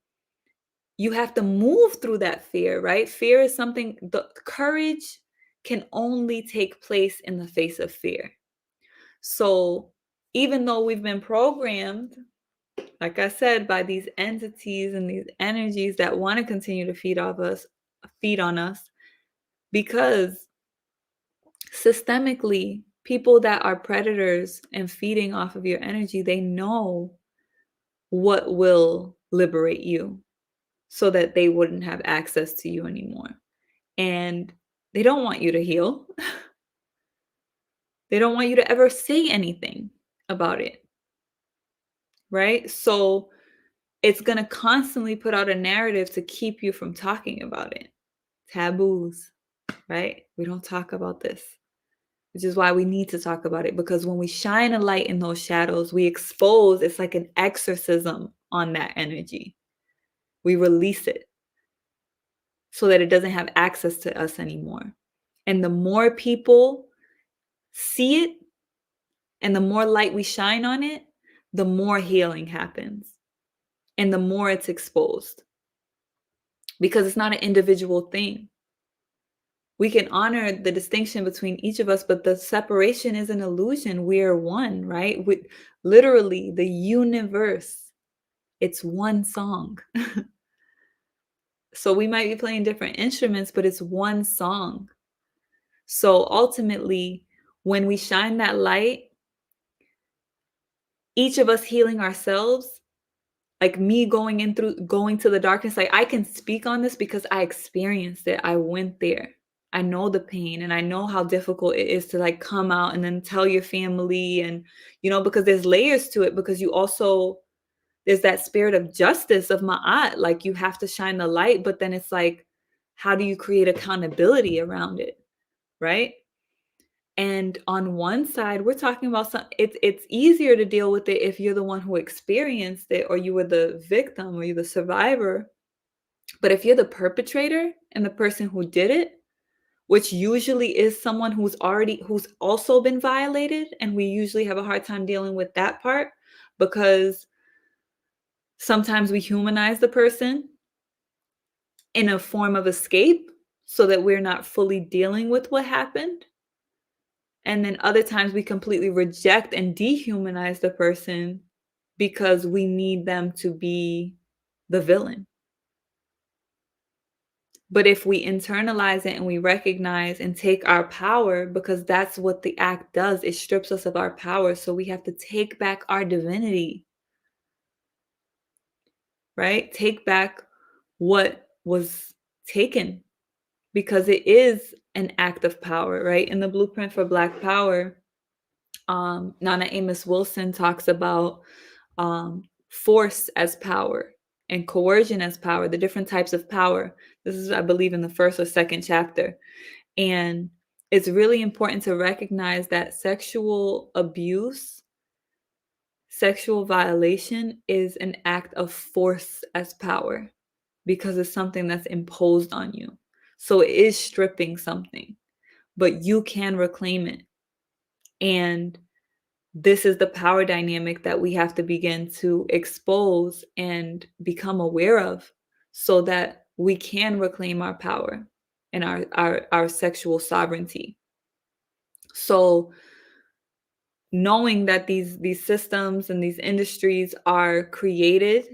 Speaker 1: you have to move through that fear, right? Fear is something the courage can only take place in the face of fear. So, even though we've been programmed, like I said, by these entities and these energies that want to continue to feed on us, because systemically, people that are predators and feeding off of your energy, they know what will liberate you so that they wouldn't have access to you anymore. And they don't want you to heal. They don't want you to ever say anything about it, right? So it's going to constantly put out a narrative to keep you from talking about it. Taboos, right? We don't talk about this, which is why we need to talk about it, because when we shine a light in those shadows, we expose, it's like an exorcism on that energy. We release it so that it doesn't have access to us anymore. And the more people see it and the more light we shine on it, the more healing happens and the more it's exposed, because it's not an individual thing. We can honor the distinction between each of us, but the separation is an illusion. We are one, right? With literally the universe, it's one song. So we might be playing different instruments, but it's one song. So ultimately, when we shine that light, each of us healing ourselves, like me going to the darkness, like I can speak on this because I experienced it. I went there. I know the pain and I know how difficult it is to, like, come out and then tell your family, and because there's layers to it, because there's that spirit of justice of Ma'at, like you have to shine the light, but then it's like, how do you create accountability around it, right? And on one side, we're talking about it's easier to deal with it if you're the one who experienced it, or you were the victim, or you're the survivor. But if you're the perpetrator and the person who did it, which usually is someone who's also been violated, and we usually have a hard time dealing with that part because sometimes we humanize the person in a form of escape so that we're not fully dealing with what happened. And then other times we completely reject and dehumanize the person because we need them to be the villain. But if we internalize it and we recognize and take our power, because that's what the act does, it strips us of our power. So we have to take back our divinity, right? Take back what was taken, because it is an act of power, right? In the Blueprint for Black Power, Nana Amos Wilson talks about force as power and coercion as power, the different types of power. This is, I believe, in the first or second chapter. And it's really important to recognize that sexual abuse, sexual violation is an act of force as power, because it's something that's imposed on you. So it is stripping something, but you can reclaim it. And this is the power dynamic that we have to begin to expose and become aware of so that we can reclaim our power and our sexual sovereignty. So knowing that these systems and these industries are created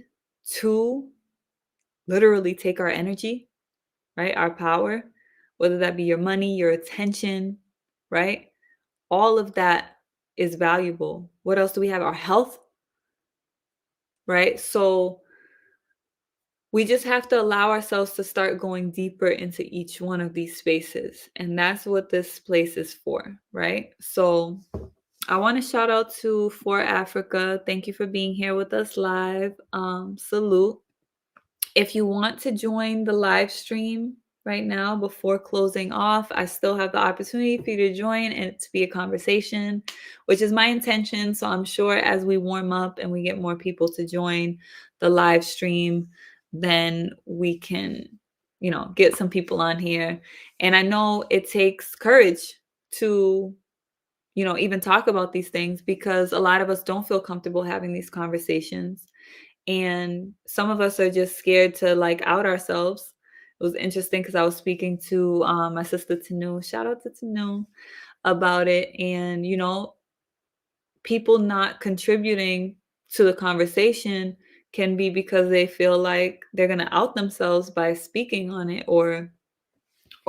Speaker 1: to literally take our energy, right? Our power, whether that be your money, your attention, right? All of that is valuable. What else do we have? Our health, right? So we just have to allow ourselves to start going deeper into each one of these spaces. And that's what this place is for, right? So I want to shout out to For Africa. Thank you for being here with us live. Salute. If you want to join the live stream right now before closing off, I still have the opportunity for you to join and it to be a conversation, which is my intention. So I'm sure as we warm up and we get more people to join the live stream, then we can, get some people on here. And I know it takes courage to even talk about these things because a lot of us don't feel comfortable having these conversations. And some of us are just scared to like out ourselves. It was interesting because I was speaking to my sister Tanu, shout out to Tanu, about it. And, people not contributing to the conversation can be because they feel like they're going to out themselves by speaking on it or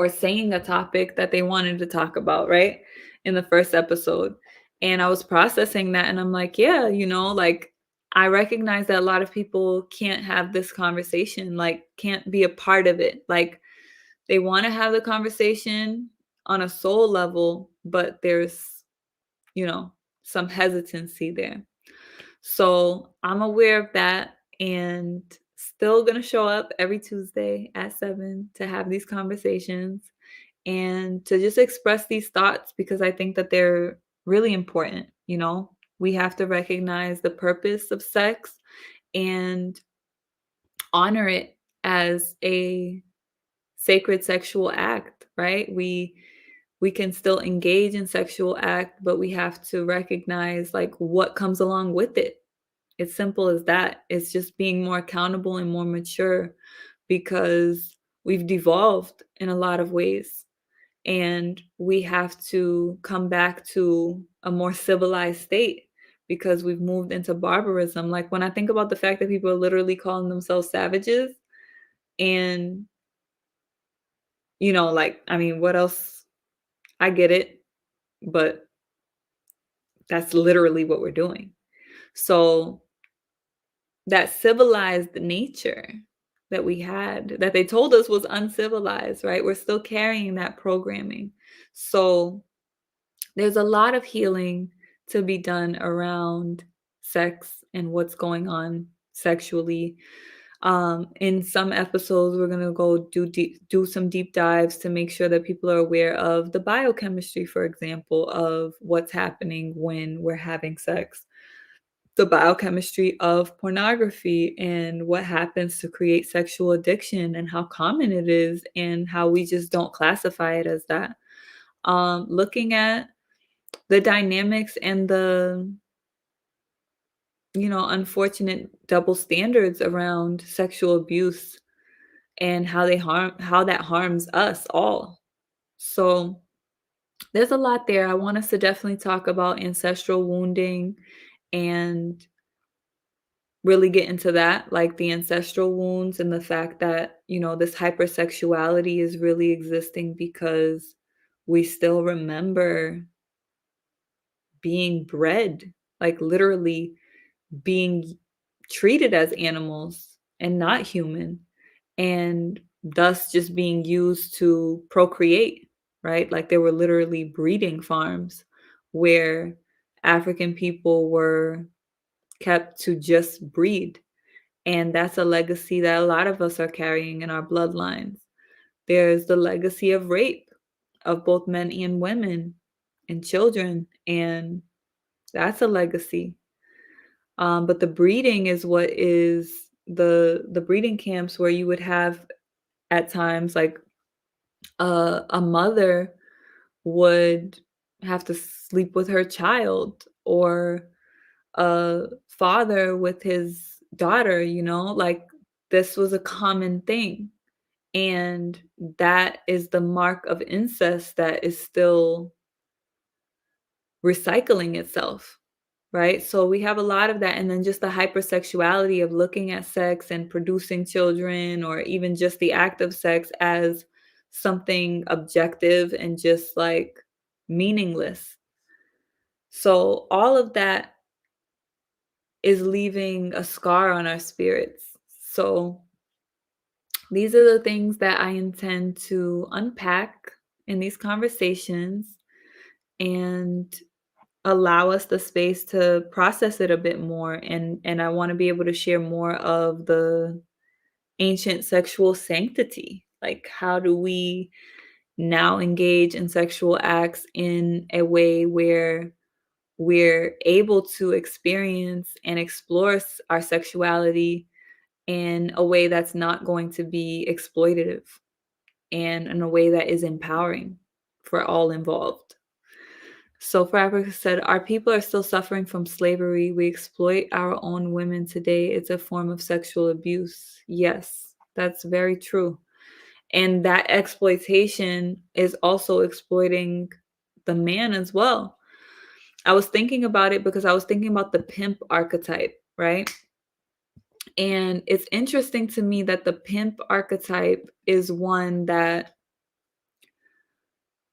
Speaker 1: saying a topic that they wanted to talk about, right? In the first episode. And I was processing that and I'm like, yeah, like I recognize that a lot of people can't have this conversation, like can't be a part of it. Like they want to have the conversation on a soul level, but there's, you know, some hesitancy there. So I'm aware of that and still going to show up every Tuesday at 7 to have these conversations and to just express these thoughts because I think that they're really important. We have to recognize the purpose of sex and honor it as a sacred sexual act, right? We can still engage in sexual act, but we have to recognize like what comes along with it. It's simple as that. It's just being more accountable and more mature because we've devolved in a lot of ways. And we have to come back to a more civilized state because we've moved into barbarism. Like when I think about the fact that people are literally calling themselves savages and, like, I mean, what else? I get it, but that's literally what we're doing. So that civilized nature that we had, that they told us was uncivilized, right? We're still carrying that programming. So there's a lot of healing to be done around sex and what's going on sexually. In some episodes, we're gonna go do some deep dives to make sure that people are aware of the biochemistry, for example, of what's happening when we're having sex, the biochemistry of pornography and what happens to create sexual addiction and how common it is and how we just don't classify it as that. Looking at the dynamics and the, unfortunate double standards around sexual abuse and how that harms us all. So there's a lot there. I want us to definitely talk about ancestral wounding and really get into that, like the ancestral wounds and the fact that, this hypersexuality is really existing because we still remember being bred, like literally being treated as animals and not human, and thus just being used to procreate, right? Like there were literally breeding farms where African people were kept to just breed. And that's a legacy that a lot of us are carrying in our bloodlines. There's the legacy of rape of both men and women and children, and that's a legacy. But the breeding is what is the breeding camps where you would have at times like a mother would have to sleep with her child or a father with his daughter, like this was a common thing. And that is the mark of incest that is still recycling itself, right? So we have a lot of that. And then just the hypersexuality of looking at sex and producing children, or even just the act of sex as something objective and just like meaningless. So all of that is leaving a scar on our spirits. So these are the things that I intend to unpack in these conversations and allow us the space to process it a bit more. And I want to be able to share more of the ancient sexual sanctity. Like, how do we now engage in sexual acts in a way where we're able to experience and explore our sexuality in a way that's not going to be exploitative, and in a way that is empowering for all involved. So for Africa said, our people are still suffering from slavery. We exploit our own women today. It's a form of sexual abuse. Yes, that's very true. And that exploitation is also exploiting the man as well. I was thinking about it because I was thinking about the pimp archetype, right? And it's interesting to me that the pimp archetype is one that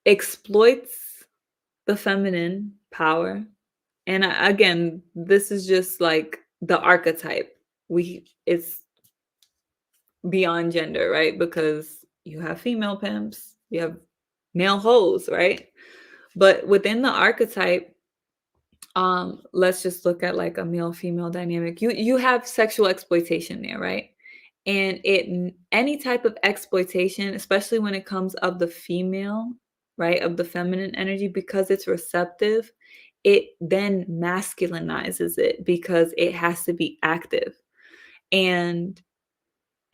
Speaker 1: exploits the feminine power. And again, this is just like the archetype. It's beyond gender, right? Because you have female pimps, you have male hoes, right? But within the archetype, let's just look at like a male female dynamic. You have sexual exploitation there, right? And any type of exploitation, especially when it comes of the female, right, of the feminine energy, because it's receptive, it then masculinizes it because it has to be active. And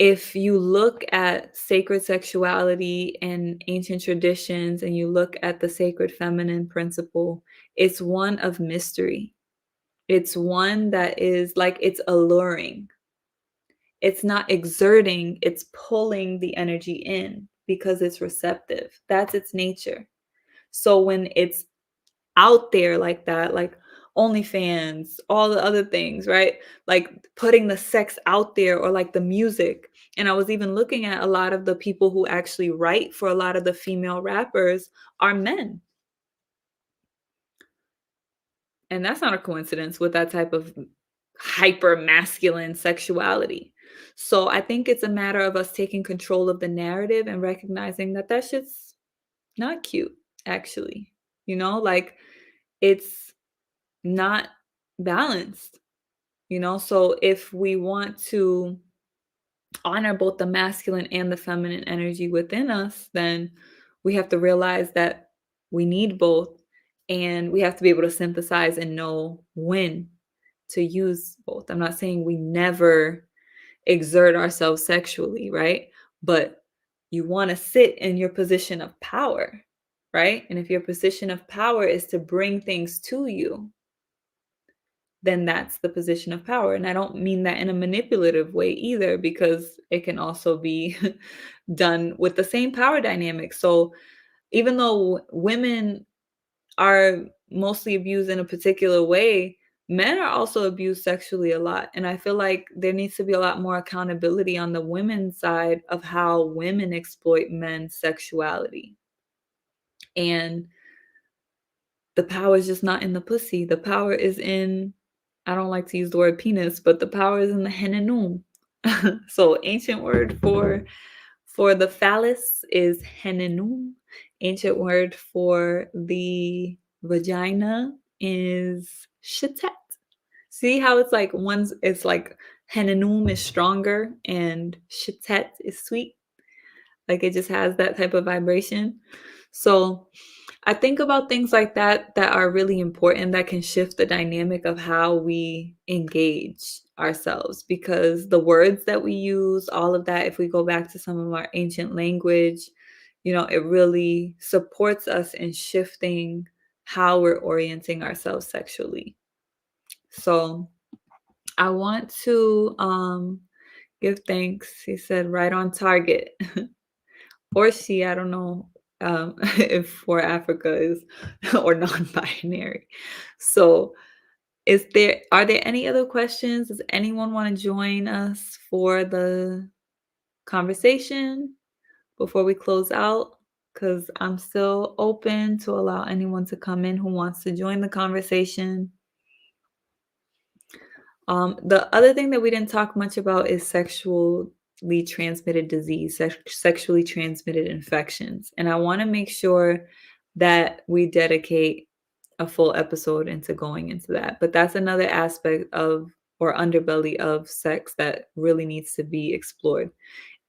Speaker 1: if you look at sacred sexuality and ancient traditions, and you look at the sacred feminine principle, it's one of mystery. It's one that is like, it's alluring. It's not exerting, it's pulling the energy in because it's receptive. That's its nature. So when it's out there like that, like OnlyFans, all the other things, right? Like putting the sex out there, or like the music. And I was even looking at a lot of the people who actually write for a lot of the female rappers are men. And that's not a coincidence with that type of hyper masculine sexuality. So I think it's a matter of us taking control of the narrative and recognizing that that shit's not cute, actually. Like, it's not balanced, So if we want to honor both the masculine and the feminine energy within us, then we have to realize that we need both, and we have to be able to synthesize and know when to use both. I'm not saying we never exert ourselves sexually, right? But you want to sit in your position of power, right? And if your position of power is to bring things to you, then that's the position of power. And I don't mean that in a manipulative way either, because it can also be done with the same power dynamic. So even though women are mostly abused in a particular way, men are also abused sexually a lot. And I feel like there needs to be a lot more accountability on the women's side of how women exploit men's sexuality. And the power is just not in the pussy. The power is in, I don't like to use the word penis, but the power is in the henenum. So ancient word for the phallus is henenum. Ancient word for the vagina is shetet. See how it's like it's like henenum is stronger and shetet is sweet. Like, it just has that type of vibration. So I think about things like that that are really important, that can shift the dynamic of how we engage ourselves, because the words that we use, all of that, if we go back to some of our ancient language, it really supports us in shifting how we're orienting ourselves sexually. So I want to give thanks. He said, right on target. Or she, I don't know. if for Africa is or non-binary. So are there any other questions? Does anyone want to join us for the conversation before we close out? Because I'm still open to allow anyone to come in who wants to join the conversation. The other thing that we didn't talk much about is sexually transmitted disease, sexually transmitted infections. And I want to make sure that we dedicate a full episode into going into that. But that's another aspect of or underbelly of sex that really needs to be explored.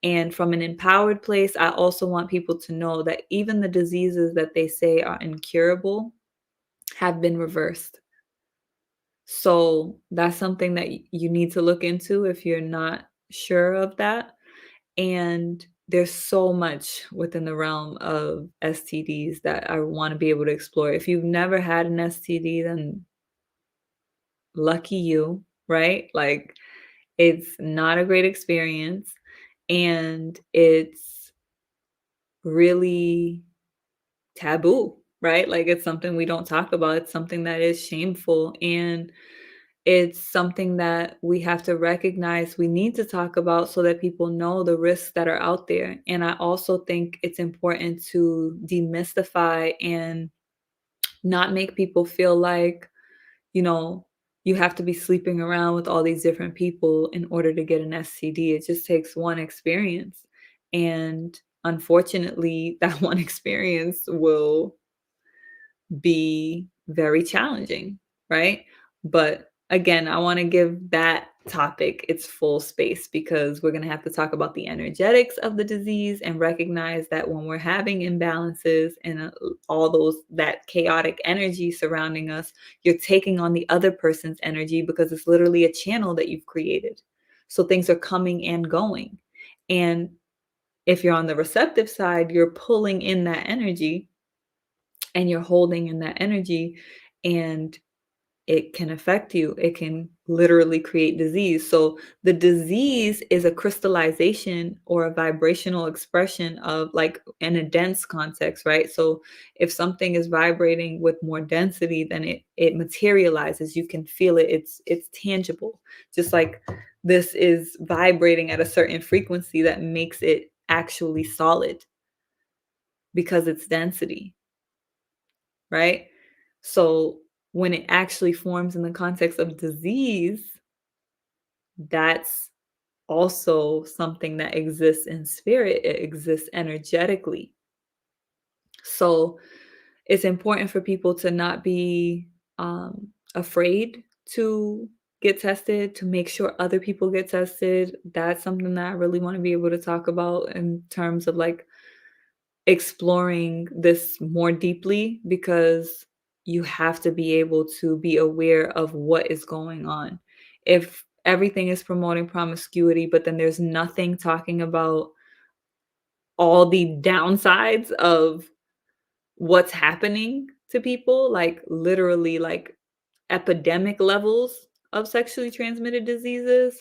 Speaker 1: And from an empowered place, I also want people to know that even the diseases that they say are incurable have been reversed. So that's something that you need to look into if you're not sure of that. And there's so much within the realm of STDs that I want to be able to explore. If you've never had an STD, then lucky you, right? Like it's not a great experience and it's really taboo, right? Like it's something we don't talk about. It's something that is shameful and it's something that we have to recognize we need to talk about so that people know the risks that are out there. And I also think it's important to demystify and not make people feel like, you know, you have to be sleeping around with all these different people in order to get an STD. It just takes one experience. And unfortunately, that one experience will be very challenging, right? But again, I want to give that topic its full space because we're going to have to talk about the energetics of the disease and recognize that when we're having imbalances and all those that chaotic energy surrounding us, you're taking on the other person's energy because it's literally a channel that you've created. So things are coming and going. And if you're on the receptive side, you're pulling in that energy and you're holding in that energy and it can affect you. It can literally create disease. So the disease is a crystallization or a vibrational expression of like in a dense context, right? So if something is vibrating with more density, then it materializes. You can feel it. It's tangible. Just like this is vibrating at a certain frequency that makes it actually solid because it's density, right? So when it actually forms in the context of disease, that's also something that exists in spirit. It exists energetically. So it's important for people to not be afraid to get tested, to make sure other people get tested. That's something that I really want to be able to talk about in terms of like exploring this more deeply because you have to be able to be aware of what is going on. If everything is promoting promiscuity, but then there's nothing talking about all the downsides of what's happening to people, like literally like epidemic levels of sexually transmitted diseases,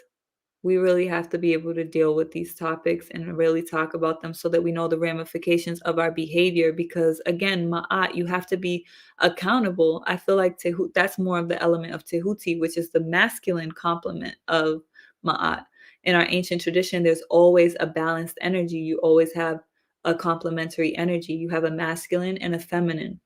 Speaker 1: we really have to be able to deal with these topics and really talk about them so that we know the ramifications of our behavior. Because again, Ma'at, you have to be accountable. I feel like that's more of the element of Tehuti, which is the masculine complement of Ma'at. In our ancient tradition, there's always a balanced energy. You always have a complementary energy. You have a masculine and a feminine.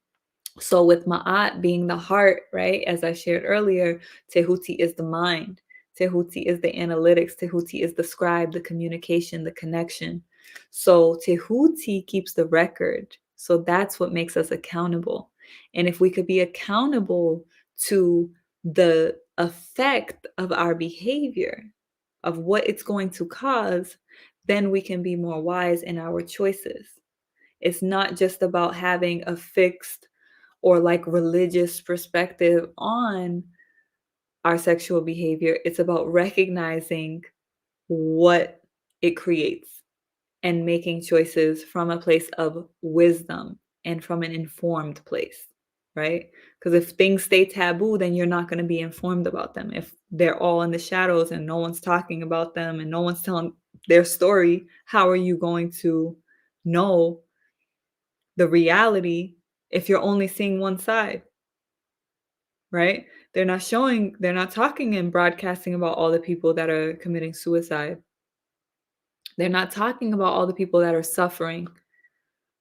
Speaker 1: So with Ma'at being the heart, right, as I shared earlier, Tehuti is the mind. Tehuti is the analytics. Tehuti is the scribe, the communication, the connection. So Tehuti keeps the record. So that's what makes us accountable. And if we could be accountable to the effect of our behavior, of what it's going to cause, then we can be more wise in our choices. It's not just about having a fixed or like religious perspective on our sexual behavior. It's about recognizing what it creates and making choices from a place of wisdom and from an informed place, right? Because if things stay taboo, then you're not going to be informed about them. If they're all in the shadows and no one's talking about them and no one's telling their story, how are you going to know the reality if you're only seeing one side, right? They're not talking and broadcasting about all the people that are committing suicide. They're not talking about all the people that are suffering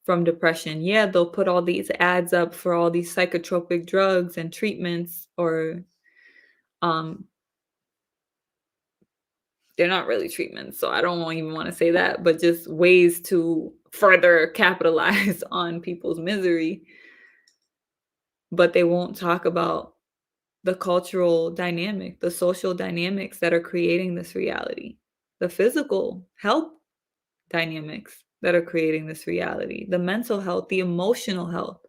Speaker 1: from depression. Yeah, they'll put all these ads up for all these psychotropic drugs and treatments, or um they're not really treatments, so I don't even want to say that, but just ways to further capitalize on people's misery. But they won't talk about the cultural dynamic, the social dynamics that are creating this reality, the physical health dynamics that are creating this reality, the mental health, the emotional health.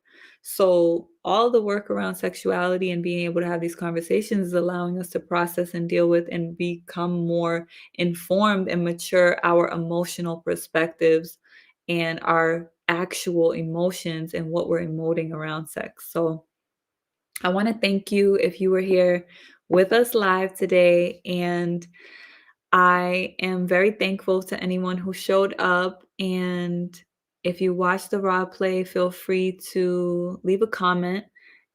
Speaker 1: So, all the work around sexuality and being able to have these conversations is allowing us to process and deal with and become more informed and mature our emotional perspectives and our actual emotions and what we're emoting around sex. So, I want to thank you if you were here with us live today. And I am very thankful to anyone who showed up. And if you watched the raw play, feel free to leave a comment.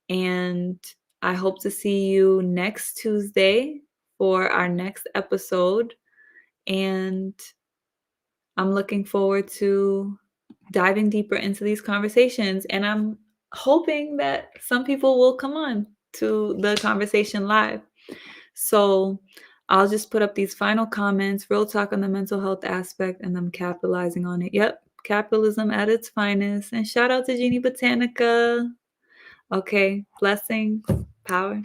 Speaker 1: And I hope to see you next Tuesday for our next episode. And I'm looking forward to diving deeper into these conversations. And I'm hoping that some people will come on to the conversation live. So I'll just put up these final comments, real talk on the mental health aspect, and them capitalizing on it. Yep, capitalism at its finest. And shout out to Jeannie Botanica. Okay, blessings, power.